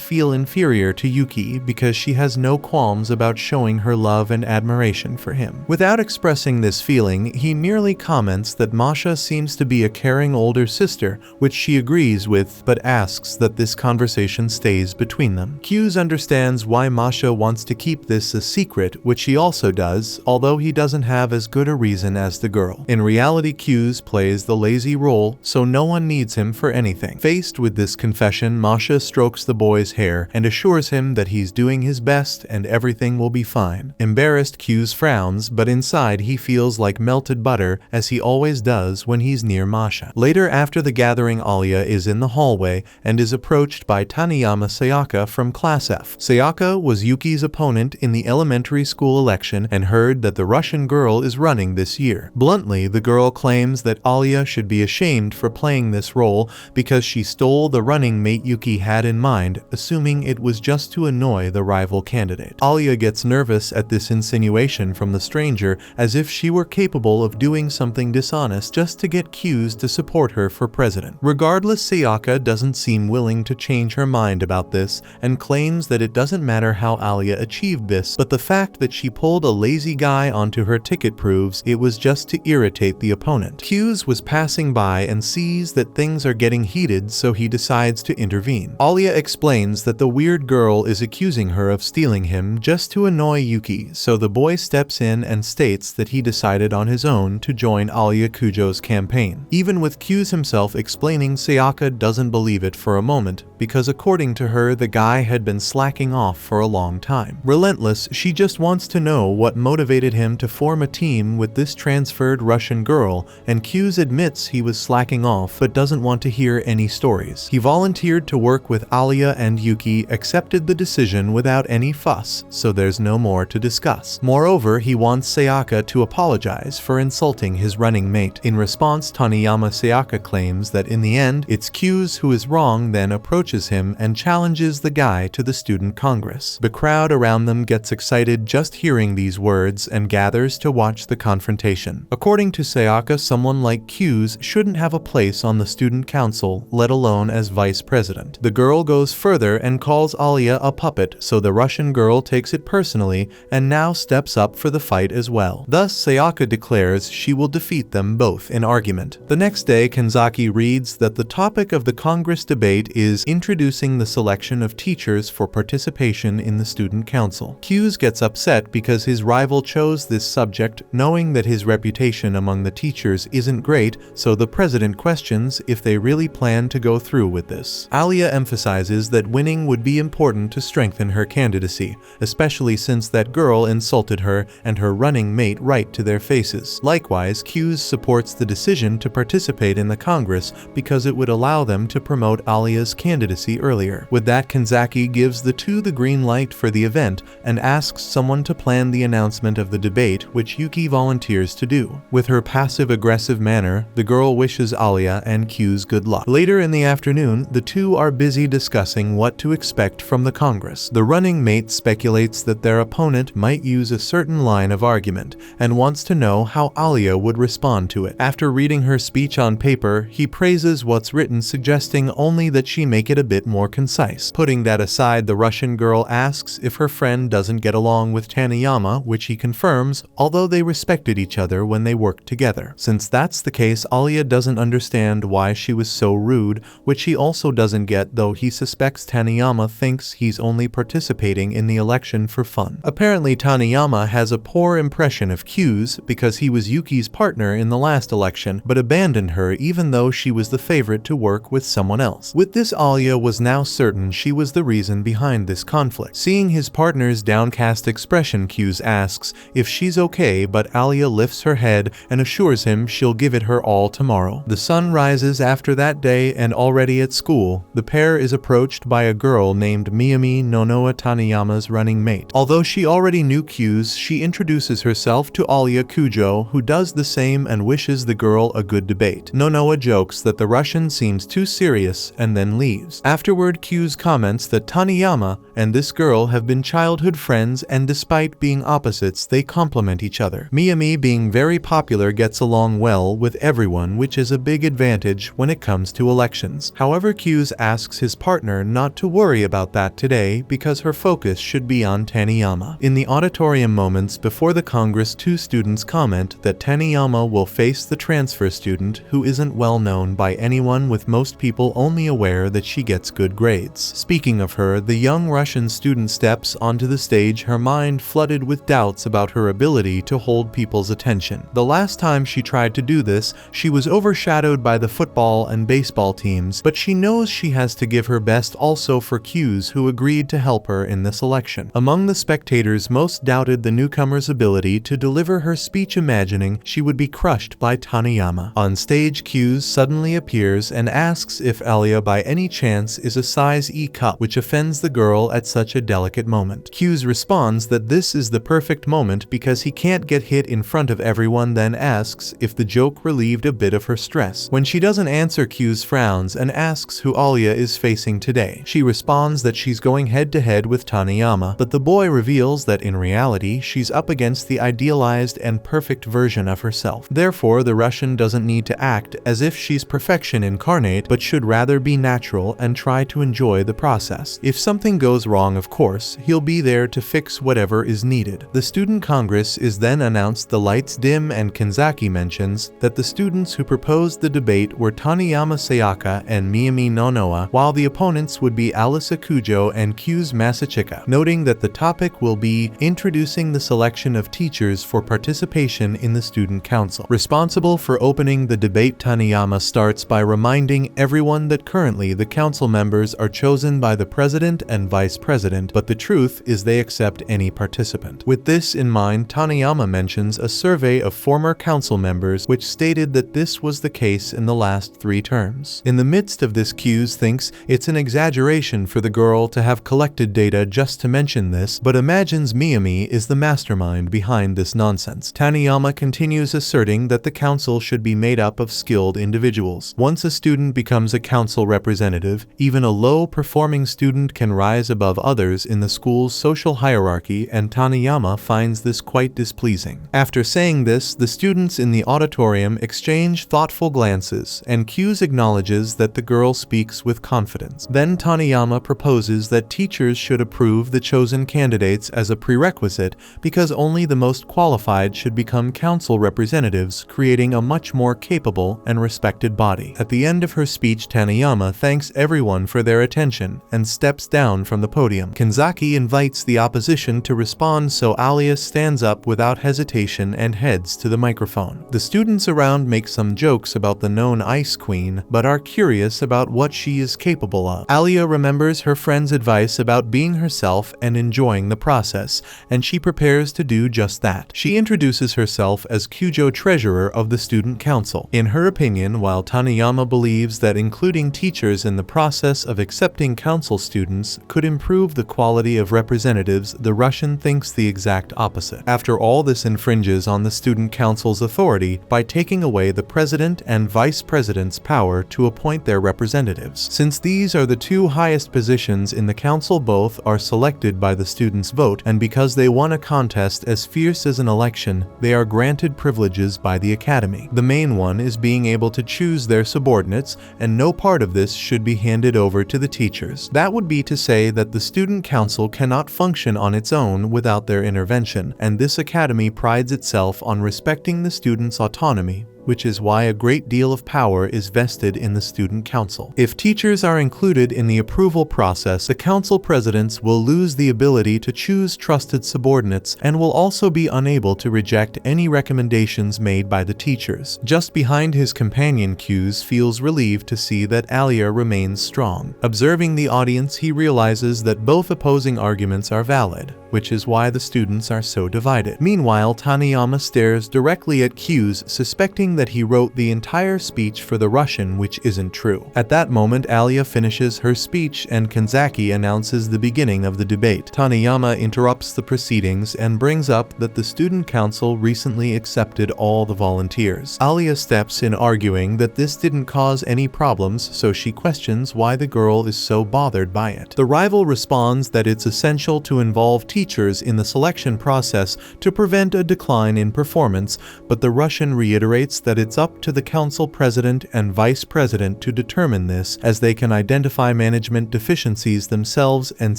feel inferior to Yuki because she has no qualms about showing her love and admiration for him. Without expressing this feeling, he merely comments that Masha seems to be a caring older sister, which she agrees with, but asks that this conversation stays between them. Q's understands why Masha wants to keep this a secret, which he also does, although he doesn't have as good a reason as the girl. In reality, Q's plays the lazy role, so no one needs him for anything. Faced with this confession, Masha strokes the boy's hair and assures him that he's doing his best and everything will be fine. Embarrassed, Q's frowns, but inside he feels like melted butter, as he always does when he's near Masha. Later, after the gathering, Alya is in the hallway and is approached by Taniyama Sayaka from Class F. Sayaka was Yuki's opponent in the elementary school election and heard that the Russian girl is running this year. Bluntly, the girl claims that Alya should be ashamed for playing this role because she stole the running mate Yuki had in mind, assuming it was just to annoy the rival candidate. Alya gets nervous at this insinuation from the stranger, as if she were capable of doing something dishonest just to get Q's to support her for president. Regardless, Sayaka doesn't seem willing to change her mind about this and claims that it doesn't matter how Alya achieved this, but the fact that she pulled a lazy guy onto her ticket proves it was just to irritate the opponent. Q's was passing by and sees that things are getting heated, so he decides to intervene. Alya explains that the weird girl is accusing her of stealing him just to annoy Yuki, so the boy steps in and states that he decided on his own to join Alya Kujo's campaign. Even with Q's himself explaining Sayaka doesn't believe it for a moment, because according to her the guy had been slacking off for a long time. Relentless, she just wants to know what motivated him to form a team with this transferred Russian girl, and Q's admits he was slacking off but doesn't want to hear any stories. He volunteered to work with Alya, and Yuki accepted the decision without any fuss, so there's no more to discuss. Moreover, he wants Sayaka to apologize for insulting his running mate. In response, Taniyama Sayaka claims that in the end, it's Q's who is wrong, then approaches him and challenges the guy to the student congress. The crowd around them gets excited just hearing these words and gathers to watch the confrontation. According to Sayaka, someone like Q's shouldn't have a place on the student council, let alone as vice president. The girl goes further and calls Alya a puppet, so the Russian girl takes it personally and now steps up for the fight as well. Thus, Sayaka declares she will defeat them both in argument. The next day, Kanzaki reads that the topic of the Congress debate is introducing the selection of teachers for participation in the student council. Q's gets upset because his rival chose this subject, knowing that his reputation among the teachers isn't great, so the president questions if they really plan to go through with this. Alya emphasizes that winning would be important to strengthen her candidacy, especially since that girl insulted her and her running mate right to their faces. Likewise, Q's supports the decision to participate in the Congress because it would allow them to promote Alya's candidacy earlier. With that, Kanzaki gives the two the green light for the event and asks someone to plan the announcement of the debate, which Yuki volunteers to do. With her passive-aggressive manner, the girl wishes Alya and Q's good luck. Later in the afternoon, the two are busy discussing what to expect from the Congress. The running mate speculates that their opponent might use a certain line of argument and wants to know how Alya would respond to it. After reading her speech on paper, he praises what's written, suggesting only that she make it a bit more concise. Putting that aside, the Russian girl asks if her friend doesn't get along with Taniyama, which he confirms, although they respected each other when they worked together. Since that's the case, Alya doesn't understand why she was so rude, which he also doesn't get, though he suspects Taniyama thinks he's only participating in the election for fun. Apparently, Taniyama has a poor impression of Q's because he was Yuki's partner in the last election, but abandoned her even though she was the favorite to work with someone else. With this, Alya was now certain she was the reason behind this conflict. Seeing his partner's downcast expression, Q's asks if she's okay, but Alya lifts her head and assures him she'll give it her all tomorrow. The sun rises after that day, and already at school, the pair is approached by a girl named Miyami Nonoa, Taniyama's running mate. Although she already knew Q's, she introduces herself to Alisa Kujo, who does the same and wishes the girl a good debate. Nonoa jokes that the Russian seems too serious and then leaves. Afterward, Q's comments that Taniyama and this girl have been childhood friends, and despite being opposites, they complement each other. Miyami, being very popular, gets along well with everyone, which is a big advantage when it comes to elections. However, Q's asks his partner not to worry about that today because her focus should be on Taniyama. In the auditorium moments before the Congress, two students comment that Taniyama will face the transfer student who isn't well known by anyone, with most people only aware that she gets good grades. Speaking of her, the young Russian student steps onto the stage, her mind flooded with doubts about her ability to hold people's attention. The last time she tried to do this, she was overshadowed by the football and baseball teams, but she knows she has to give her best also for Q's, who agreed to help her in this election. Among the spectators, most doubted the newcomer's ability to deliver her speech, imagining she would be crushed by Taniyama. On stage, Q's suddenly appears and asks if Alya by any chance is a size E cup, which offends the girl at such a delicate moment. Q's responds that this is the perfect moment because he can't get hit in front of everyone, then asks if the joke relieved a bit of her stress. When she doesn't answer, Q's frowns and asks who Alya is facing today. She responds that she's going head-to-head with Taniyama, but the boy reveals that in reality she's up against the idealized and perfect version of herself. Therefore, the Russian doesn't need to act as if she's perfection incarnate, but should rather be natural and try to enjoy the process. If something goes wrong, of course, he'll be there to fix whatever is needed. The student congress is then announced, the lights dim, and Kanzaki mentions that the students who proposed the debate were Taniyama Sayaka and Miyami Nonoa, while the opponents would be Alisa Kujo and Q's Masachika, noting that the topic will be introducing the selection of teachers for participation in the student council. Responsible for opening the debate, Taniyama starts by reminding everyone that currently the council members are chosen by the president and vice president, but the truth is they accept any participant. With this in mind, Taniyama mentions a survey of former council members which stated that this was the case in the last 3 terms. In the midst of this, Q's thinks it's an exaggeration for the girl to have collected data just to mention this, but imagines Miyami is the mastermind behind this nonsense. Taniyama continues asserting that the council should be made up of skilled individuals. Once a student becomes a council representative, even a low-performing student can rise above others in the school's social hierarchy, and Taniyama finds this quite displeasing. After saying this, the students in the auditorium exchange thoughtful glances, and Q's acknowledges that the girl speaks with confidence. Then Taniyama proposes that teachers should approve the chosen candidates as a prerequisite because only the most qualified should become council representatives, creating a much more capable and respected body. At the end of her speech, Taniyama thanks everyone for their attention and steps down from the podium. Kanzaki invites the opposition to respond, so Alya stands up without hesitation and heads to the microphone. The students around make some jokes about the known Ice Queen, but are curious about what she is capable of. Alya remembers her friend's advice about being herself and enjoying the process, and she prepares to do just that. She introduces herself as Kujo, treasurer of the student council. In her opinion, while Taniyama believes that including teachers in the process of accepting council students could improve the quality of representatives, the Russian thinks the exact opposite. After all, this infringes on the student council's authority by taking away the president and vice president's power to appoint their representatives. Since these are the 2 highest positions in the council, both are selected by the students' vote, and because they won a contest as fierce as an election, they are granted privileges by the academy. The main one is being able to choose their subordinates, and no part of this should be handed over to the teachers. That would be to say that the student council cannot function on its own without their intervention, and this academy prides itself on respecting the students' autonomy, which is why a great deal of power is vested in the student council. If teachers are included in the approval process, the council presidents will lose the ability to choose trusted subordinates and will also be unable to reject any recommendations made by the teachers. Just behind his companion, Q's feels relieved to see that Alya remains strong. Observing the audience, he realizes that both opposing arguments are valid, which is why the students are so divided. Meanwhile, Taniyama stares directly at Q's, suspecting that he wrote the entire speech for the Russian, which isn't true. At that moment, Alya finishes her speech and Kanzaki announces the beginning of the debate. Taniyama interrupts the proceedings and brings up that the student council recently accepted all the volunteers. Alya steps in, arguing that this didn't cause any problems, so she questions why the girl is so bothered by it. The rival responds that it's essential to involve teachers in the selection process to prevent a decline in performance, but the Russian reiterates that it's up to the council president and vice president to determine this, as they can identify management deficiencies themselves and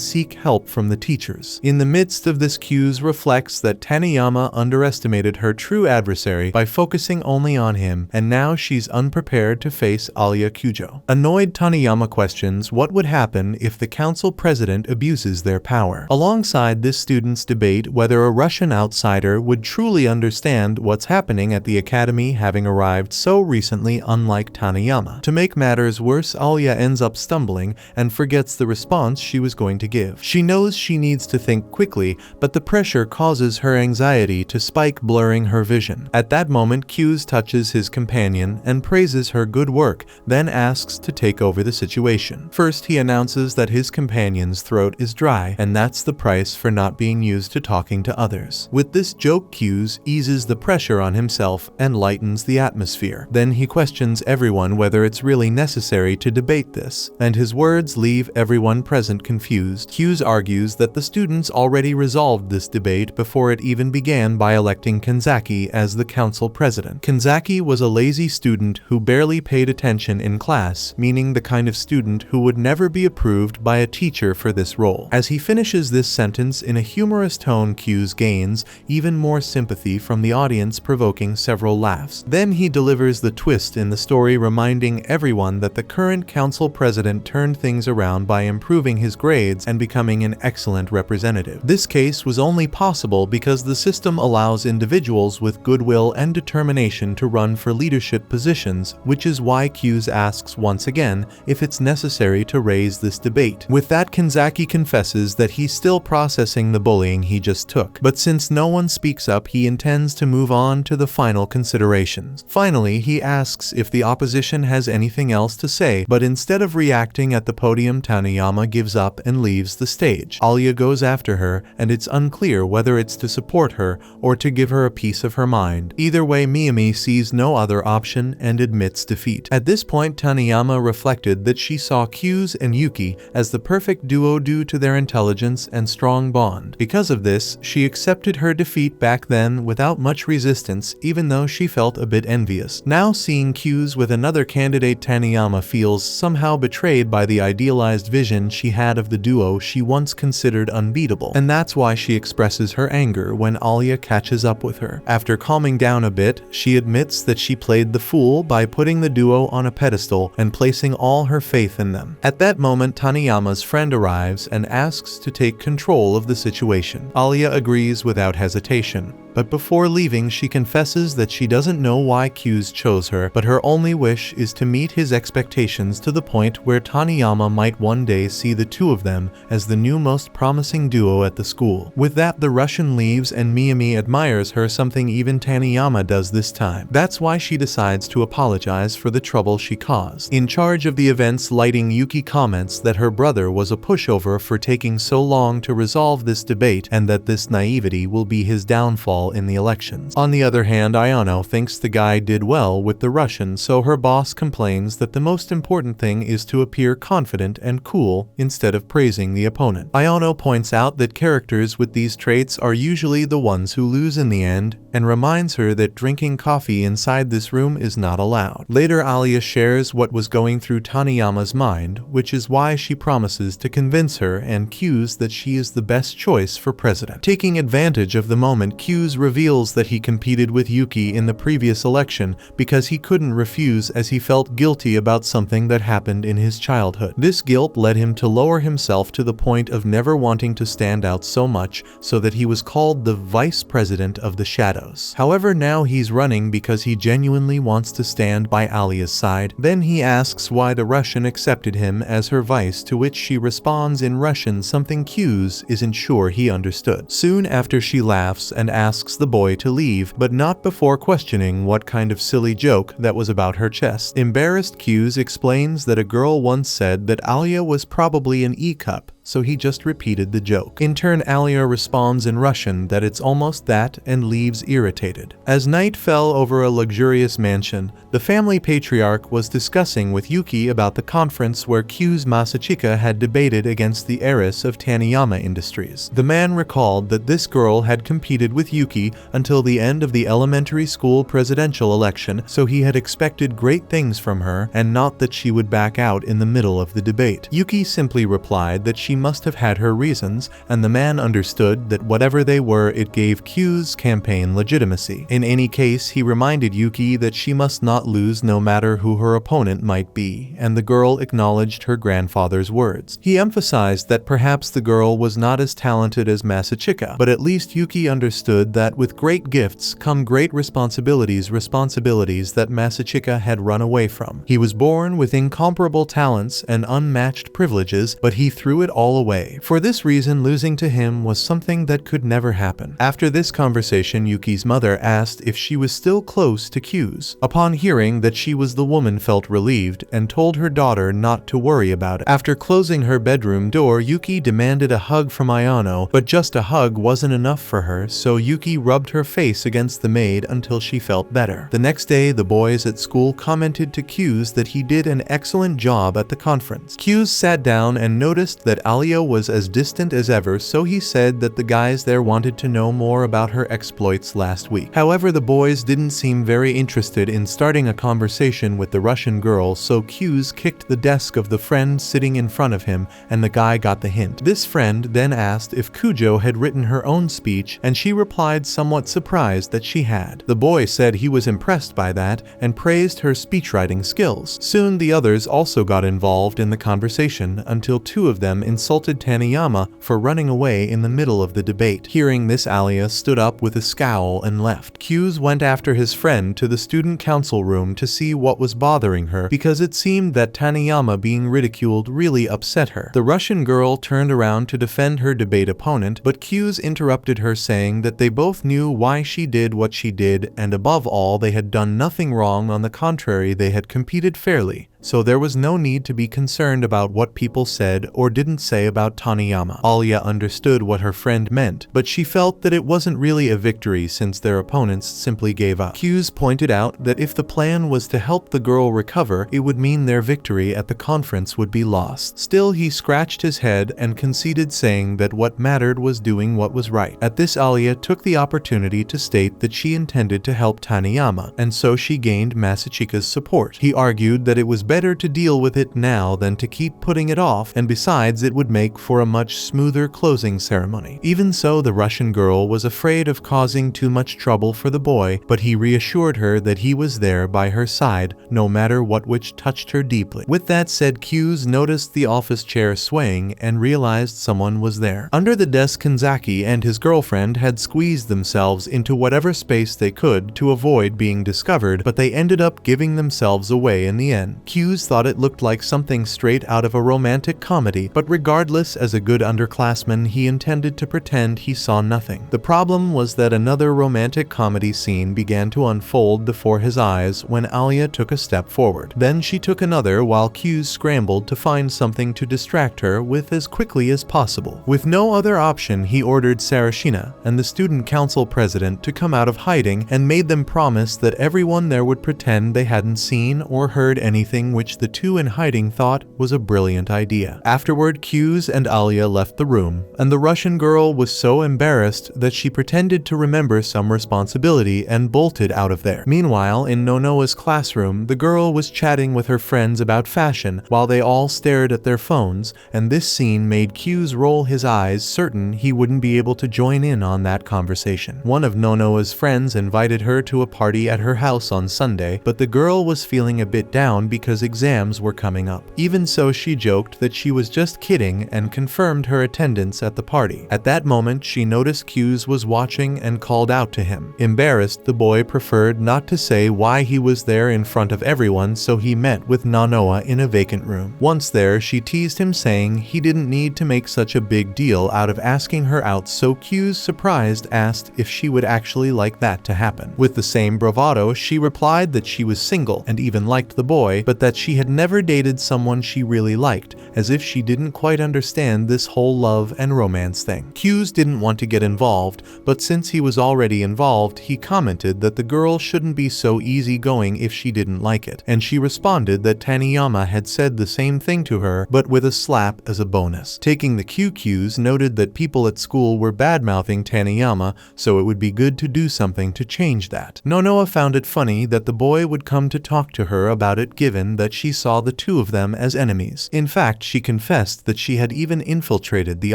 seek help from the teachers. In the midst of this, Q's reflects that Taniyama underestimated her true adversary by focusing only on him, and now she's unprepared to face Alya Kujo. Annoyed, Taniyama questions what would happen if the council president abuses their power. Alongside this, students debate whether a Russian outsider would truly understand what's happening at the academy, having arrived so recently, unlike Taniyama. To make matters worse, Alya ends up stumbling and forgets the response she was going to give. She knows she needs to think quickly, but the pressure causes her anxiety to spike, blurring her vision. At that moment, Q's touches his companion and praises her good work, then asks to take over the situation. First, he announces that his companion's throat is dry, and that's the price for not being used to talking to others. With this joke, Q's eases the pressure on himself and lightens the atmosphere. Then he questions everyone whether it's really necessary to debate this, and his words leave everyone present confused. Q's argues that the students already resolved this debate before it even began by electing Kanzaki as the council president. Kanzaki was a lazy student who barely paid attention in class, meaning the kind of student who would never be approved by a teacher for this role. As he finishes this sentence, in a humorous tone. Q's gains even more sympathy from the audience, provoking several laughs. Then he delivers the twist in the story, reminding everyone that the current council president turned things around by improving his grades and becoming an excellent representative. This case was only possible because the system allows individuals with goodwill and determination to run for leadership positions, which is why Q's asks once again if it's necessary to raise this debate. With that, Kanzaki confesses that he's still processing the bullying he just took, but since no one speaks up, he intends to move on to the final considerations. Finally, he asks if the opposition has anything else to say, but instead of reacting at the podium, Taniyama gives up and leaves the stage. Alya goes after her, and it's unclear whether it's to support her or to give her a piece of her mind. Either way, Miyami sees no other option and admits defeat. At this point, Taniyama reflected that she saw Q's and Yuki as the perfect duo due to their intelligence and strong bond. Because of this, she accepted her defeat back then without much resistance, even though she felt a bit envious. Now seeing Q's with another candidate, Taniyama feels somehow betrayed by the idealized vision she had of the duo she once considered unbeatable, and that's why she expresses her anger when Alya catches up with her. After calming down a bit, she admits that she played the fool by putting the duo on a pedestal and placing all her faith in them. At that moment, Taniyama's friend arrives and asks to take control of the situation. Alya agrees without hesitation, but before leaving, she confesses that she doesn't know why Q's chose her, but her only wish is to meet his expectations to the point where Taniyama might one day see the two of them as the new most promising duo at the school. With that, the Russian leaves and Miyami admires her, something even Taniyama does this time. That's why she decides to apologize for the trouble she caused. In charge of the events lighting, Yuki comments that her brother was a pushover for taking so long to resolve this debate and that this naivety will be his downfall in the elections. On the other hand, Ayano thinks the guy did well with the Russian, so her boss complains that the most important thing is to appear confident and cool instead of praising the opponent. Ayano points out that characters with these traits are usually the ones who lose in the end, and reminds her that drinking coffee inside this room is not allowed. Later, Alya shares what was going through Taniyama's mind, which is why she promises to convince her and Q's that she is the best choice for president. Taking advantage of the moment, Q's reveals that he competed with Yuki in the previous election because he couldn't refuse, as he felt guilty about something that happened in his childhood. This guilt led him to lower himself to the point of never wanting to stand out so much, so that he was called the vice president of the shadows. However, now he's running because he genuinely wants to stand by Alya's side. Then he asks why the Russian accepted him as her vice, to which she responds in Russian something Q's isn't sure he understood. Soon after, she laughs and asks the boy to leave, but not before questioning what kind of silly joke that was about her chest. Embarrassed, Q's explains that a girl once said that Alya was probably an E-cup, so he just repeated the joke. In turn, Alya responds in Russian that it's almost that and leaves irritated. As night fell over a luxurious mansion, the family patriarch was discussing with Yuki about the conference where Q's Masachika had debated against the heiress of Taniyama Industries. The man recalled that this girl had competed with Yuki until the end of the elementary school presidential election, so he had expected great things from her and not that she would back out in the middle of the debate. Yuki simply replied that she must have had her reasons, and the man understood that whatever they were, it gave Q's campaign legitimacy. In any case, he reminded Yuki that she must not lose no matter who her opponent might be, and the girl acknowledged her grandfather's words. He emphasized that perhaps the girl was not as talented as Masachika, but at least Yuki understood that with great gifts come great responsibilities that Masachika had run away from. He was born with incomparable talents and unmatched privileges, but he threw it all away. For this reason, losing to him was something that could never happen. After this conversation, Yuki's mother asked if she was still close to Q's. Upon hearing that she was, the woman felt relieved and told her daughter not to worry about it. After closing her bedroom door, Yuki demanded a hug from Ayano, but just a hug wasn't enough for her, so Yuki rubbed her face against the maid until she felt better. The next day, the boys at school commented to Q's that he did an excellent job at the conference. Q's sat down and noticed that Alya was as distant as ever, so he said that the guys there wanted to know more about her exploits last week. However, the boys didn't seem very interested in starting a conversation with the Russian girl, so Q's kicked the desk of the friend sitting in front of him, and the guy got the hint. This friend then asked if Kujo had written her own speech, and she replied somewhat surprised that she had. The boy said he was impressed by that and praised her speechwriting skills. Soon the others also got involved in the conversation until two of them insulted Taniyama for running away in the middle of the debate. Hearing this, Alya stood up with a scowl and left. Q's went after his friend to the student council room to see what was bothering her, because it seemed that Taniyama being ridiculed really upset her. The Russian girl turned around to defend her debate opponent, but Q's interrupted her, saying that they both knew why she did what she did, and above all, they had done nothing wrong. On the contrary, they had competed fairly, so there was no need to be concerned about what people said or didn't say about Taniyama. Alya understood what her friend meant, but she felt that it wasn't really a victory since their opponents simply gave up. Q's pointed out that if the plan was to help the girl recover, it would mean their victory at the conference would be lost. Still, he scratched his head and conceded, saying that what mattered was doing what was right. At this, Alya took the opportunity to state that she intended to help Taniyama, and so she gained Masachika's support. He argued that it was better to deal with it now than to keep putting it off, and besides, it would make for a much smoother closing ceremony. Even so, the Russian girl was afraid of causing too much trouble for the boy, but he reassured her that he was there by her side, no matter what, which touched her deeply. With that said, Q's noticed the office chair swaying and realized someone was there. Under the desk, Kanzaki and his girlfriend had squeezed themselves into whatever space they could to avoid being discovered, but they ended up giving themselves away in the end. Q's thought it looked like something straight out of a romantic comedy, but regardless, as a good underclassman, he intended to pretend he saw nothing. The problem was that another romantic comedy scene began to unfold before his eyes when Alya took a step forward. Then she took another, while Q's scrambled to find something to distract her with as quickly as possible. With no other option, he ordered Sarashina and the student council president to come out of hiding and made them promise that everyone there would pretend they hadn't seen or heard anything, which the two in hiding thought was a brilliant idea. Afterward, Q's and Alya left the room, and the Russian girl was so embarrassed that she pretended to remember some responsibility and bolted out of there. Meanwhile, in Nonoa's classroom, the girl was chatting with her friends about fashion while they all stared at their phones, and this scene made Q's roll his eyes, certain he wouldn't be able to join in on that conversation. One of Nonoa's friends invited her to a party at her house on Sunday, but the girl was feeling a bit down because exams were coming up. Even so, she joked that she was just kidding and confirmed her attendance at the party. At that moment, she noticed Q's was watching and called out to him. Embarrassed, the boy preferred not to say why he was there in front of everyone, so he met with Nonoa in a vacant room. Once there, she teased him, saying he didn't need to make such a big deal out of asking her out, so Q's, surprised, asked if she would actually like that to happen. With the same bravado, she replied that she was single and even liked the boy, but that she had never dated someone she really liked, as if she didn't quite understand this whole love and romance thing. Q's didn't want to get involved, but since he was already involved, he commented that the girl shouldn't be so easygoing if she didn't like it, and she responded that Taniyama had said the same thing to her, but with a slap as a bonus. Taking the Q's noted that people at school were bad-mouthing Taniyama, so it would be good to do something to change that. Nonoa found it funny that the boy would come to talk to her about it, given that she saw the two of them as enemies. In fact, she confessed that she had even infiltrated the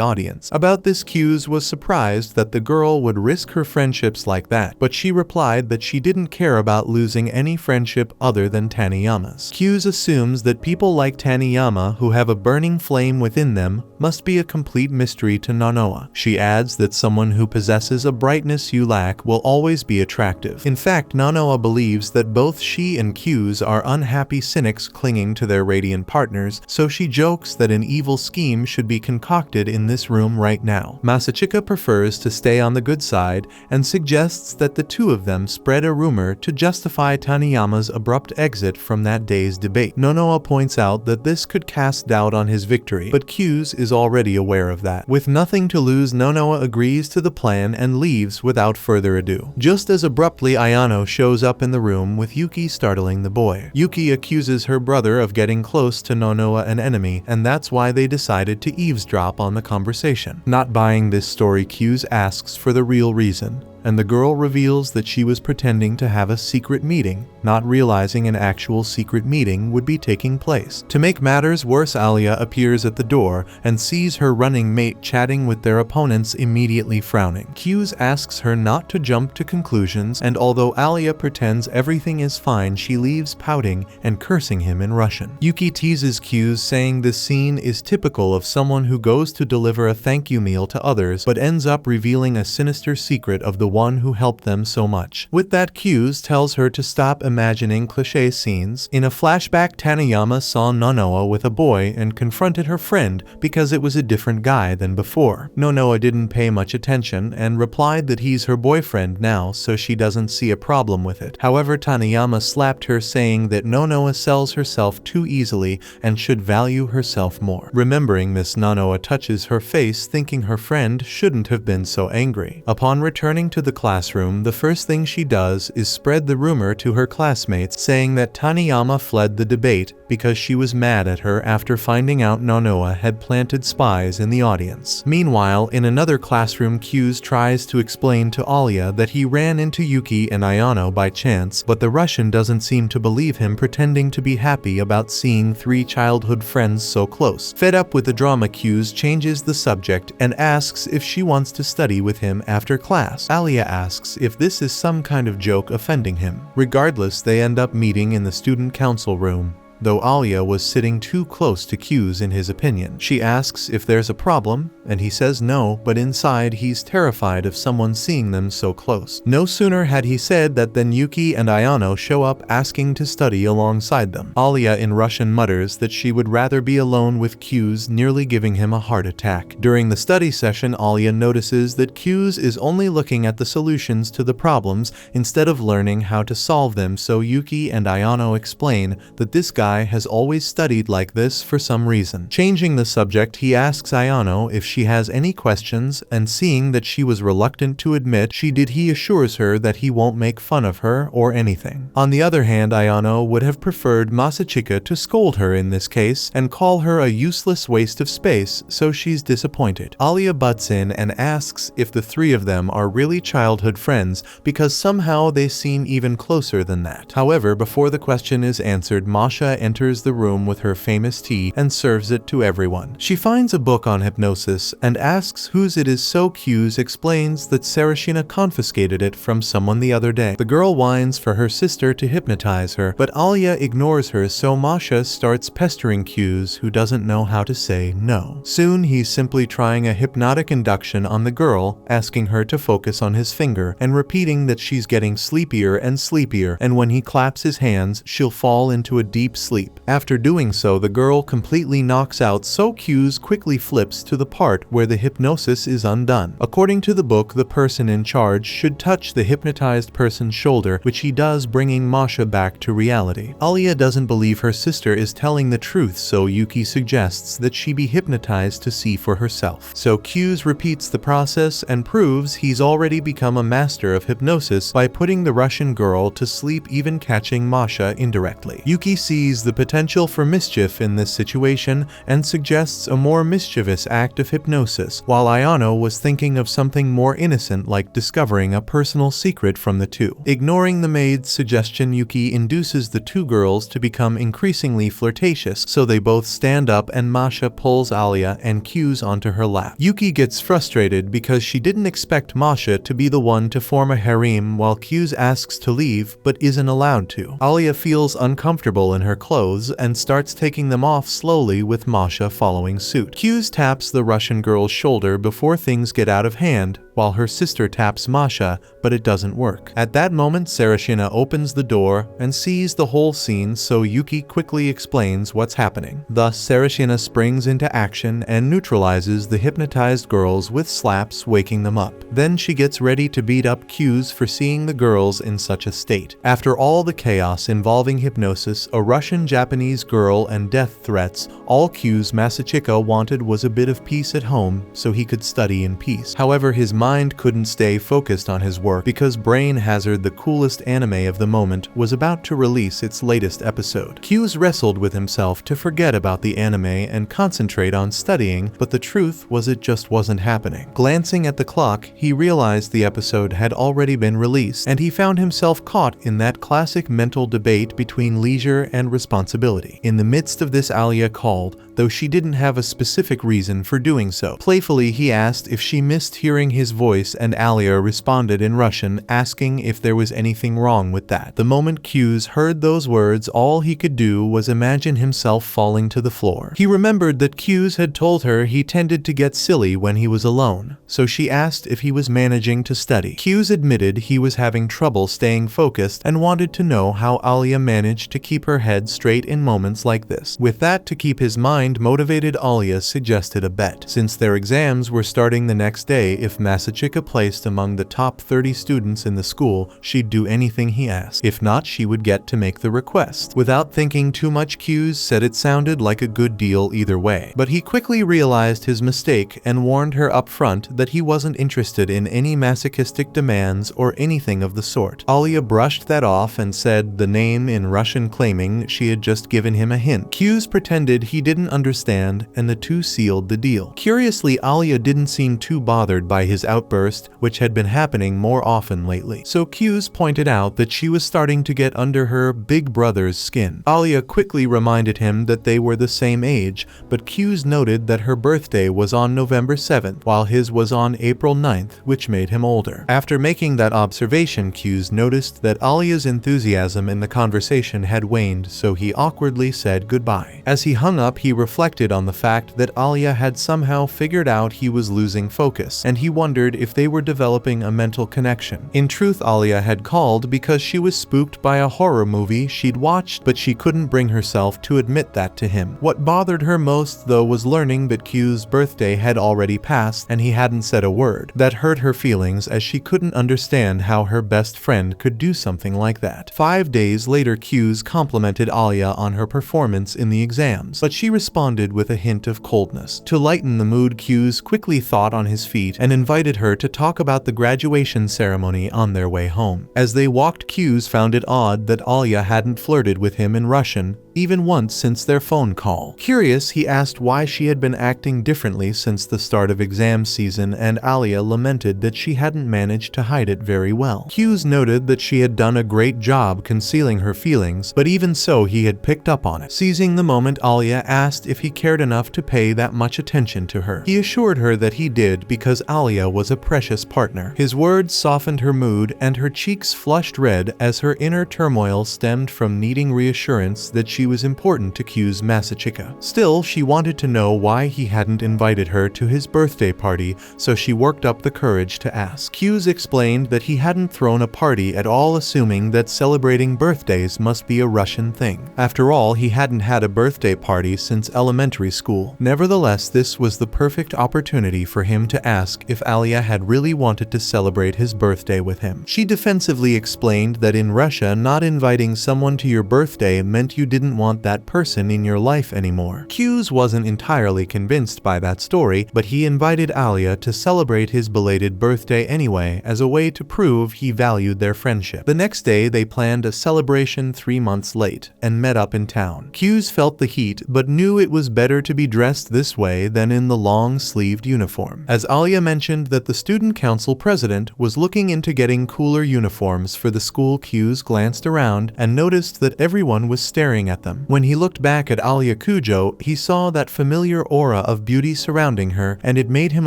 audience. About this, Q's was surprised that the girl would risk her friendships like that, but she replied that she didn't care about losing any friendship other than Taniyama's. Q's assumes that people like Taniyama, who have a burning flame within them, must be a complete mystery to Nonoa. She adds that someone who possesses a brightness you lack will always be attractive. In fact, Nonoa believes that both she and Q's are unhappy cynics clinging to their radiant partners, so she jokes that an evil scheme should be concocted in this room right now. Masachika prefers to stay on the good side and suggests that the two of them spread a rumor to justify Taniyama's abrupt exit from that day's debate. Nonoa points out that this could cast doubt on his victory, but Q's is is already aware of that. With nothing to lose, Nonoa agrees to the plan and leaves without further ado. Just as abruptly, Ayano shows up in the room with Yuki, startling the boy. Yuki accuses her brother of getting close to Nonoa, an enemy, and that's why they decided to eavesdrop on the conversation. Not buying this story, Q's asks for the real reason, and the girl reveals that she was pretending to have a secret meeting, not realizing an actual secret meeting would be taking place. To make matters worse, Alya appears at the door and sees her running mate chatting with their opponents, immediately frowning. Q's asks her not to jump to conclusions, and although Alya pretends everything is fine, she leaves pouting and cursing him in Russian. Yuki teases Q's, saying this scene is typical of someone who goes to deliver a thank you meal to others but ends up revealing a sinister secret of the one who helped them so much. With that, Q's tells her to stop imagining cliché scenes. In a flashback, Taniyama saw Nonoa with a boy and confronted her friend because it was a different guy than before. Nonoa didn't pay much attention and replied that he's her boyfriend now, so she doesn't see a problem with it. However, Taniyama slapped her, saying that Nonoa sells herself too easily and should value herself more. Remembering this, Nonoa touches her face, thinking her friend shouldn't have been so angry. Upon returning to the classroom, the first thing she does is spread the rumor to her classmates, saying that Taniyama fled the debate because she was mad at her after finding out Nonoa had planted spies in the audience. Meanwhile, in another classroom, Q's tries to explain to Alya that he ran into Yuki and Ayano by chance, but the Russian doesn't seem to believe him, pretending to be happy about seeing three childhood friends so close. Fed up with the drama, Q's changes the subject and asks if she wants to study with him after class. Alya asks if this is some kind of joke offending him. Regardless, they end up meeting in the student council room, though Alya was sitting too close to Q's in his opinion. She asks if there's a problem, and he says no, but inside he's terrified of someone seeing them so close. No sooner had he said that than Yuki and Ayano show up asking to study alongside them. Alya in Russian mutters that she would rather be alone with Q's, nearly giving him a heart attack. During the study session, Alya notices that Q's is only looking at the solutions to the problems instead of learning how to solve them, so Yuki and Ayano explain that this guy has always studied like this for some reason. Changing the subject, he asks Ayano if she has any questions, and seeing that she was reluctant to admit she did, he assures her that he won't make fun of her or anything. On the other hand, Ayano would have preferred Masachika to scold her in this case and call her a useless waste of space, so she's disappointed. Alya butts in and asks if the three of them are really childhood friends because somehow they seem even closer than that. However, before the question is answered, Masha enters the room with her famous tea and serves it to everyone. She finds a book on hypnosis and asks whose it is, so Q's explains that Sarashina confiscated it from someone the other day. The girl whines for her sister to hypnotize her, but Alya ignores her, so Masha starts pestering Q's, who doesn't know how to say no. Soon he's simply trying a hypnotic induction on the girl, asking her to focus on his finger and repeating that she's getting sleepier and sleepier, and when he claps his hands, she'll fall into a deep sleep. After doing so, the girl completely knocks out, so Q's quickly flips to the part where the hypnosis is undone. According to the book, the person in charge should touch the hypnotized person's shoulder, which he does, bringing Masha back to reality. Alya doesn't believe her sister is telling the truth, so Yuki suggests that she be hypnotized to see for herself. So Q's repeats the process and proves he's already become a master of hypnosis by putting the Russian girl to sleep, even catching Masha indirectly. Yuki sees the potential for mischief in this situation and suggests a more mischievous act of hypnosis, while Ayano was thinking of something more innocent like discovering a personal secret from the two. Ignoring the maid's suggestion, Yuki induces the two girls to become increasingly flirtatious, so they both stand up and Masha pulls Alya and Q's onto her lap. Yuki gets frustrated because she didn't expect Masha to be the one to form a harem, while Q's asks to leave but isn't allowed to. Alya feels uncomfortable in her clothes and starts taking them off slowly, with Masha following suit. Q's taps the Russian girl's shoulder before things get out of hand, while her sister taps Masha, but it doesn't work. At that moment, Sarashina opens the door and sees the whole scene, so Yuki quickly explains what's happening. Thus, Sarashina springs into action and neutralizes the hypnotized girls with slaps, waking them up. Then she gets ready to beat up Q's for seeing the girls in such a state. After all the chaos involving hypnosis, a Russian Russian-Japanese girl and death threats, all Q's Masachika wanted was a bit of peace at home so he could study in peace. However, his mind couldn't stay focused on his work because Brain Hazard, the coolest anime of the moment, was about to release its latest episode. Q's wrestled with himself to forget about the anime and concentrate on studying, but the truth was it just wasn't happening. Glancing at the clock, he realized the episode had already been released, and he found himself caught in that classic mental debate between leisure and responsibility. In the midst of this, Alya called, though she didn't have a specific reason for doing so. Playfully, he asked if she missed hearing his voice, and Alya responded in Russian, asking if there was anything wrong with that. The moment Q's heard those words, all he could do was imagine himself falling to the floor. He remembered that Q's had told her he tended to get silly when he was alone, so she asked if he was managing to study. Q's admitted he was having trouble staying focused and wanted to know how Alya managed to keep her head straight in moments like this. With that to keep his mind motivated, Alya suggested a bet. Since their exams were starting the next day, if Masachika placed among the top 30 students in the school, she'd do anything he asked. If not, she would get to make the request. Without thinking too much, Q's said it sounded like a good deal either way. But he quickly realized his mistake and warned her up front that he wasn't interested in any masochistic demands or anything of the sort. Alya brushed that off and said the name in Russian, claiming she had just given him a hint. Q's pretended he didn't understand, and the two sealed the deal. Curiously, Alya didn't seem too bothered by his outburst, which had been happening more often lately. So Q's pointed out that she was starting to get under her big brother's skin. Alya quickly reminded him that they were the same age, but Q's noted that her birthday was on November 7th, while his was on April 9th, which made him older. After making that observation, Q's noticed that Alya's enthusiasm in the conversation had waned, so he awkwardly said goodbye. As he hung up, he reflected on the fact that Alya had somehow figured out he was losing focus, and he wondered if they were developing a mental connection. In truth, Alya had called because she was spooked by a horror movie she'd watched, but she couldn't bring herself to admit that to him. What bothered her most, though, was learning that Q's birthday had already passed and he hadn't said a word. That hurt her feelings, as she couldn't understand how her best friend could do something like that. 5 days later, Q's complimented Alya on her performance in the exams, but she responded with a hint of coldness. To lighten the mood, Q's quickly thought on his feet and invited her to talk about the graduation ceremony on their way home. As they walked, Q's found it odd that Alya hadn't flirted with him in Russian even once since their phone call. Curious, he asked why she had been acting differently since the start of exam season, and Alya lamented that she hadn't managed to hide it very well. Q's noted that she had done a great job concealing her feelings, but even so, he had picked up on it. Seizing the moment, Alya asked if he cared enough to pay that much attention to her. He assured her that he did, because Alya was a precious partner. His words softened her mood, and her cheeks flushed red as her inner turmoil stemmed from needing reassurance that she was important to Q's Masachika. Still, she wanted to know why he hadn't invited her to his birthday party, so she worked up the courage to ask. Q's explained that he hadn't thrown a party at all, assuming that celebrating birthdays must be a Russian thing. After all, he hadn't had a birthday party since elementary school. Nevertheless, this was the perfect opportunity for him to ask if Alya had really wanted to celebrate his birthday with him. She defensively explained that in Russia, not inviting someone to your birthday meant you didn't want that person in your life anymore. Q's wasn't entirely convinced by that story, but he invited Alya to celebrate his belated birthday anyway, as a way to prove he valued their friendship. The next day, they planned a celebration 3 months late and met up in town. Q's felt the heat, but knew it was better to be dressed this way than in the long-sleeved uniform. As Alya mentioned that the student council president was looking into getting cooler uniforms for the school, Q's glanced around and noticed that everyone was staring at them. When he looked back at Alisa Kujo, he saw that familiar aura of beauty surrounding her, and it made him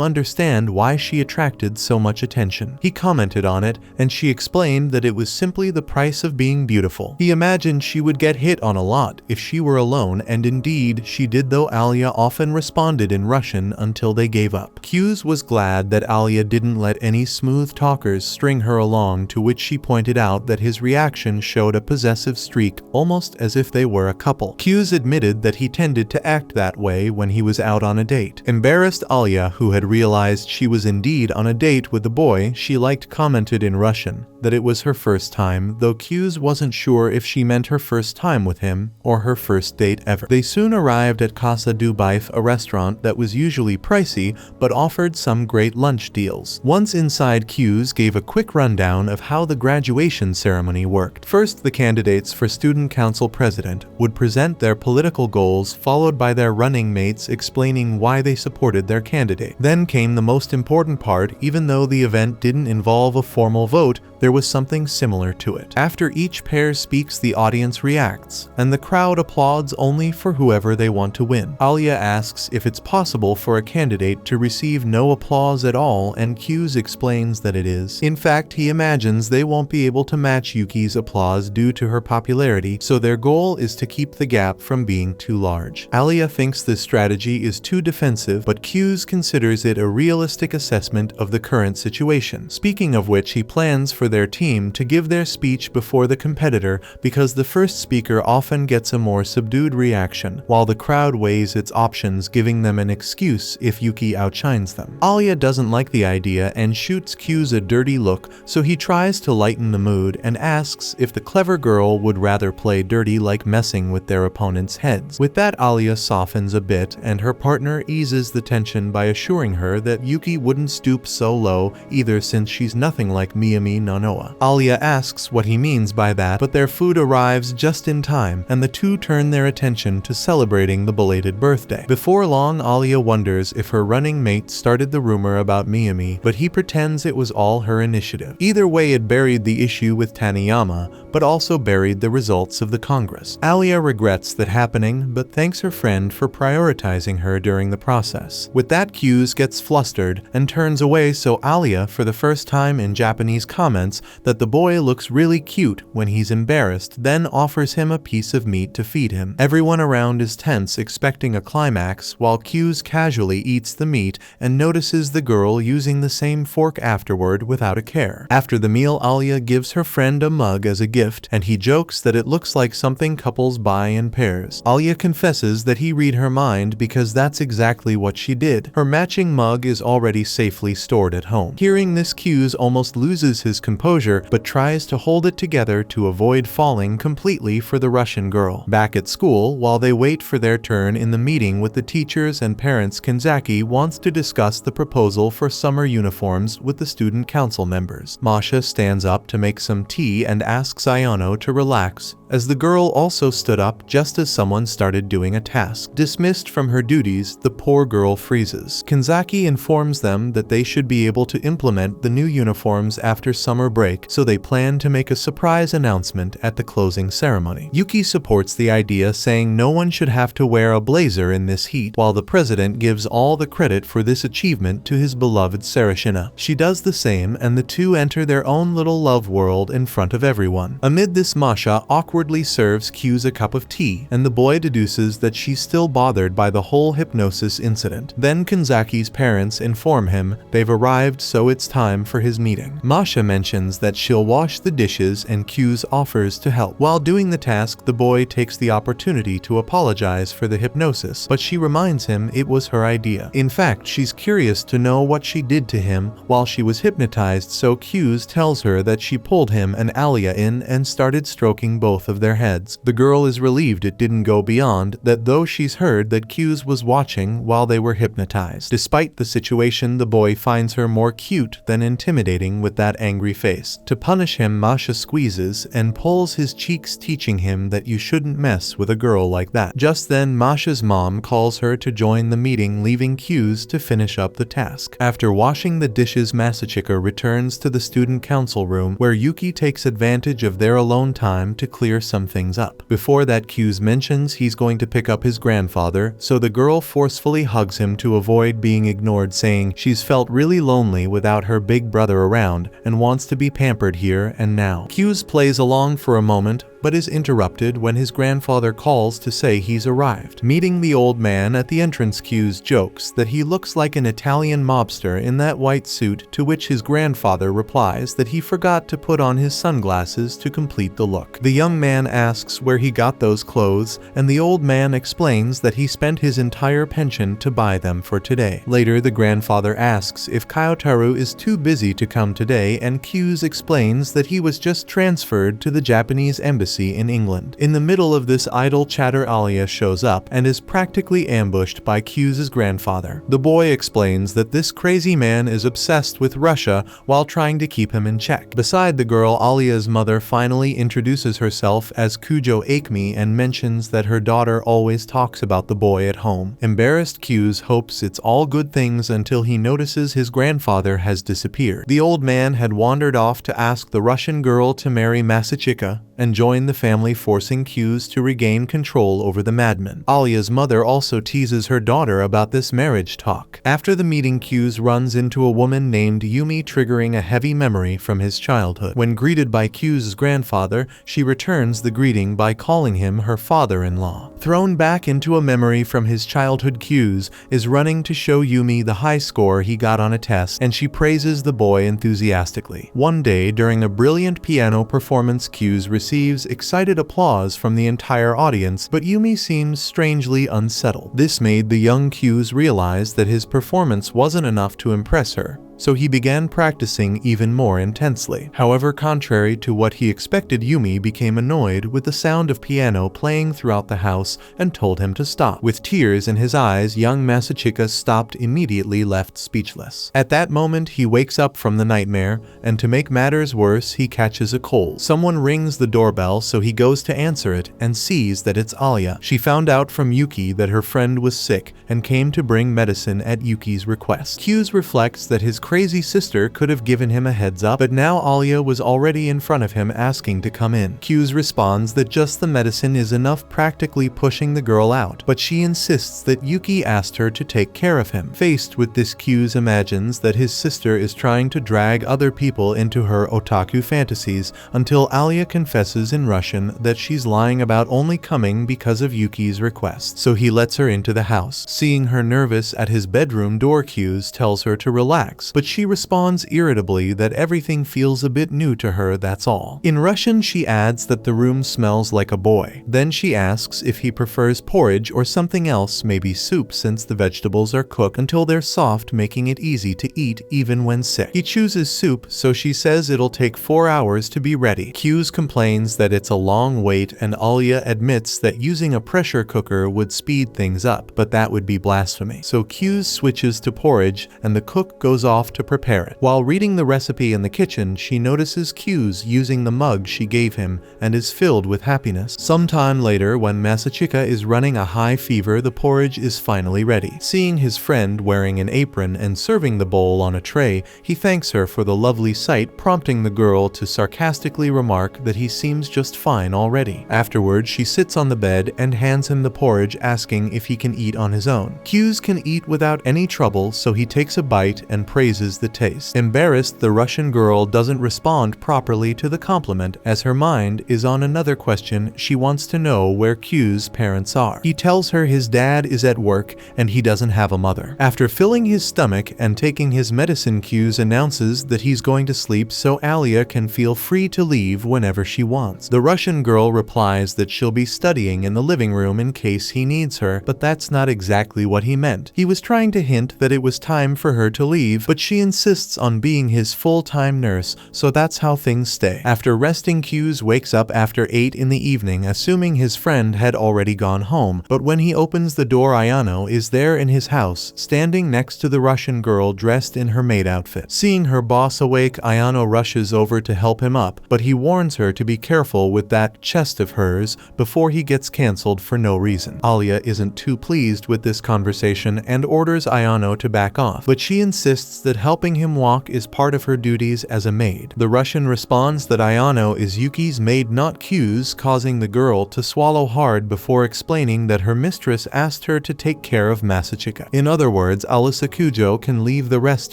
understand why she attracted so much attention. He commented on it, and she explained that it was simply the price of being beautiful. He imagined she would get hit on a lot if she were alone, and indeed she did, though Alya often responded in Russian until they gave up. Q's was glad that Alya didn't let any smooth talkers string her along, to which she pointed out that his reaction showed a possessive streak, almost as if they were were a couple. Kyu's admitted that he tended to act that way when he was out on a date. Embarrassed Alya, who had realized she was indeed on a date with the boy she liked, commented in Russian that it was her first time, though Kyu's wasn't sure if she meant her first time with him or her first date ever. They soon arrived at Casa du Bife, a restaurant that was usually pricey but offered some great lunch deals. Once inside, Kyu's gave a quick rundown of how the graduation ceremony worked. First, the candidates for student council president would present their political goals, followed by their running mates explaining why they supported their candidate. Then came the most important part. Even though the event didn't involve a formal vote, there was something similar to it. After each pair speaks, the audience reacts, and the crowd applauds only for whoever they want to win. Alya asks if it's possible for a candidate to receive no applause at all, and Kyu's explains that it is. In fact, he imagines they won't be able to match Yuki's applause due to her popularity, so their goal is to keep the gap from being too large. Alya thinks this strategy is too defensive, but Kyu's considers it a realistic assessment of the current situation. Speaking of which, he plans for their team to give their speech before the competitor because the first speaker often gets a more subdued reaction, while the crowd weighs its options, giving them an excuse if Yuki outshines them. Alya doesn't like the idea and shoots Kyu's a dirty look, so he tries to lighten the mood and asks if the clever girl would rather play dirty, like messing with their opponents' heads. With that, Alya softens a bit and her partner eases the tension by assuring her that Yuki wouldn't stoop so low either, since she's nothing like Miyami no Noa. Alya asks what he means by that, but their food arrives just in time, and the two turn their attention to celebrating the belated birthday. Before long, Alya wonders if her running mate started the rumor about Miyami, but he pretends it was all her initiative. Either way, it buried the issue with Taniyama, but also buried the results of the Congress. Alya regrets that happening, but thanks her friend for prioritizing her during the process. With that, Kyu's gets flustered and turns away, so Alya, for the first time in Japanese, comments that the boy looks really cute when he's embarrassed, then offers him a piece of meat to feed him. Everyone around is tense, expecting a climax, while Kyu's casually eats the meat and notices the girl using the same fork afterward without a care. After the meal, Alya gives her friend a mug as a gift, and he jokes that it looks like something couples buy in pairs. Alya confesses that he read her mind because that's exactly what she did. Her matching mug is already safely stored at home. Hearing this, Kyu's almost loses his composure, but tries to hold it together to avoid falling completely for the Russian girl. Back at school, while they wait for their turn in the meeting with the teachers and parents, Kanzaki wants to discuss the proposal for summer uniforms with the student council members. Masha stands up to make some tea and asks Ayano to relax, as the girl also stood up just as someone started doing a task. Dismissed from her duties, the poor girl freezes. Kanzaki informs them that they should be able to implement the new uniforms after summer break, so they plan to make a surprise announcement at the closing ceremony. Yuki supports the idea, saying no one should have to wear a blazer in this heat, while the president gives all the credit for this achievement to his beloved Sarashina. She does the same, and the two enter their own little love world in front of everyone. Amid this, Masha awkwardly serves Kyu's a cup of tea, and the boy deduces that she's still bothered by the whole hypnosis incident. Then Kanzaki's parents inform him they've arrived, so it's time for his meeting. Masha mentions that she'll wash the dishes, and Kyu's offers to help. While doing the task, the boy takes the opportunity to apologize for the hypnosis, but she reminds him it was her idea. In fact, she's curious to know what she did to him while she was hypnotized, so Kyu's tells her that she pulled him and Alya in and started stroking both of their heads. The girl is relieved it didn't go beyond that, though she's heard that Kyu's was watching while they were hypnotized. Despite the situation, the boy finds her more cute than intimidating with that angry face. To punish him, Masha squeezes and pulls his cheeks, teaching him that you shouldn't mess with a girl like that. Just then, Masha's mom calls her to join the meeting, leaving Kyu's to finish up the task. After washing the dishes, Masachika returns to the student council room, where Yuki takes advantage of their alone time to clear some things up. Before that, Kyu's mentions he's going to pick up his grandfather, so the girl forcefully hugs him to avoid being ignored, saying she's felt really lonely without her big brother around and wants to be pampered here and now. Kyu's plays along for a moment, but is interrupted when his grandfather calls to say he's arrived. Meeting the old man at the entrance, Kyu's jokes that he looks like an Italian mobster in that white suit, to which his grandfather replies that he forgot to put on his sunglasses to complete the look. The young man asks where he got those clothes, and the old man explains that he spent his entire pension to buy them for today. Later, the grandfather asks if Kyotaru is too busy to come today, and Kyu's explains that he was just transferred to the Japanese embassy in England. In the middle of this idle chatter, Alya shows up and is practically ambushed by Kyu's grandfather. The boy explains that this crazy man is obsessed with Russia while trying to keep him in check. Beside the girl, Alya's mother finally introduces herself as Kujo Akemi and mentions that her daughter always talks about the boy at home. Embarrassed, Kyu's hopes it's all good things until he notices his grandfather has disappeared. The old man had wandered off to ask the Russian girl to marry Masachika and join the family, forcing Kyu's to regain control over the madman. Alya's mother also teases her daughter about this marriage talk. After the meeting, Kyu's runs into a woman named Yumi, triggering a heavy memory from his childhood. When greeted by Kyu's grandfather, she returns the greeting by calling him her father-in-law. Thrown back into a memory from his childhood, Kyu's is running to show Yumi the high score he got on a test, and she praises the boy enthusiastically. One day, during a brilliant piano performance, Kyu's receives excited applause from the entire audience, but Yumi seems strangely unsettled. This made the young Kyu's realize that his performance wasn't enough to impress her, so he began practicing even more intensely. However, contrary to what he expected, Yumi became annoyed with the sound of piano playing throughout the house and told him to stop. With tears in his eyes, young Masachika stopped immediately, left speechless. At that moment, he wakes up from the nightmare, and to make matters worse, he catches a cold. Someone rings the doorbell, so he goes to answer it and sees that it's Alya. She found out from Yuki that her friend was sick and came to bring medicine at Yuki's request. Kyu's reflects that his crazy sister could have given him a heads up, but now Alya was already in front of him asking to come in. Kyu's responds that just the medicine is enough, practically pushing the girl out, but she insists that Yuki asked her to take care of him. Faced with this, Kyu's imagines that his sister is trying to drag other people into her otaku fantasies, until Alya confesses in Russian that she's lying about only coming because of Yuki's request. So he lets her into the house. Seeing her nervous at his bedroom door, Kyu's tells her to relax, but she responds irritably that everything feels a bit new to her, that's all. In Russian, she adds that the room smells like a boy. Then she asks if he prefers porridge or something else, maybe soup, since the vegetables are cooked until they're soft, making it easy to eat even when sick. He chooses soup, so she says it'll take 4 hours to be ready. Kyu's complains that it's a long wait, and Alya admits that using a pressure cooker would speed things up, but that would be blasphemy. So Kyu's switches to porridge, and the cook goes off to prepare it. While reading the recipe in the kitchen, she notices Kyu's using the mug she gave him and is filled with happiness. Sometime later, when Masachika is running a high fever, the porridge is finally ready. Seeing his friend wearing an apron and serving the bowl on a tray, he thanks her for the lovely sight, prompting the girl to sarcastically remark that he seems just fine already. Afterwards, she sits on the bed and hands him the porridge, asking if he can eat on his own. Kyu's can eat without any trouble, so he takes a bite and praises the taste. Embarrassed, the Russian girl doesn't respond properly to the compliment, as her mind is on another question. She wants to know where Kyu's parents are. He tells her his dad is at work and he doesn't have a mother. After filling his stomach and taking his medicine, Kyu's announces that he's going to sleep so Alya can feel free to leave whenever she wants. The Russian girl replies that she'll be studying in the living room in case he needs her, but that's not exactly what he meant. He was trying to hint that it was time for her to leave, but she insists on being his full-time nurse, so that's how things stay. After resting, Kyu's wakes up after 8 in the evening, assuming his friend had already gone home, but when he opens the door, Ayano is there in his house, standing next to the Russian girl dressed in her maid outfit. Seeing her boss awake, Ayano rushes over to help him up, but he warns her to be careful with that chest of hers before he gets cancelled for no reason. Alya isn't too pleased with this conversation and orders Ayano to back off, but she insists that that helping him walk is part of her duties as a maid. The Russian responds that Ayano is Yuki's maid, not Q's, causing the girl to swallow hard before explaining that her mistress asked her to take care of Masachika. In other words, Alisa Kujo can leave the rest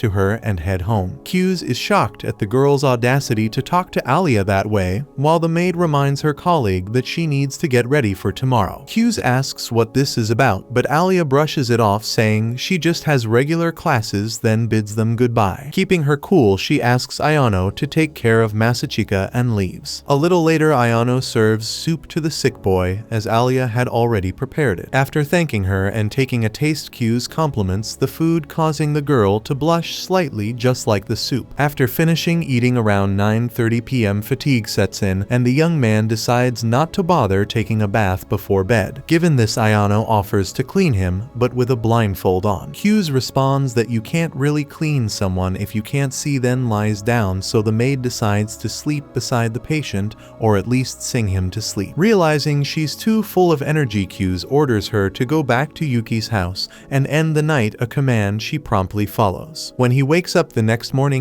to her and head home. Q's is shocked at the girl's audacity to talk to Alya that way, while the maid reminds her colleague that she needs to get ready for tomorrow. Q's asks what this is about, but Alya brushes it off, saying she just has regular classes, then bids them goodbye. Keeping her cool, she asks Ayano to take care of Masachika and leaves. A little later, Ayano serves soup to the sick boy, as Alya had already prepared it. After thanking her and taking a taste, Q's compliments the food, causing the girl to blush slightly, just like the soup. After finishing eating around 9:30 p.m., fatigue sets in, and the young man decides not to bother taking a bath before bed. Given this, Ayano offers to clean him, but with a blindfold on. Q's responds that you can't really clean someone if you can't see, then lies down, so the maid decides to sleep beside the patient, or at least sing him to sleep. Realizing she's too full of energy, Q's orders her to go back to Yuki's house and end the night, a command she promptly follows. When he wakes up the next morning,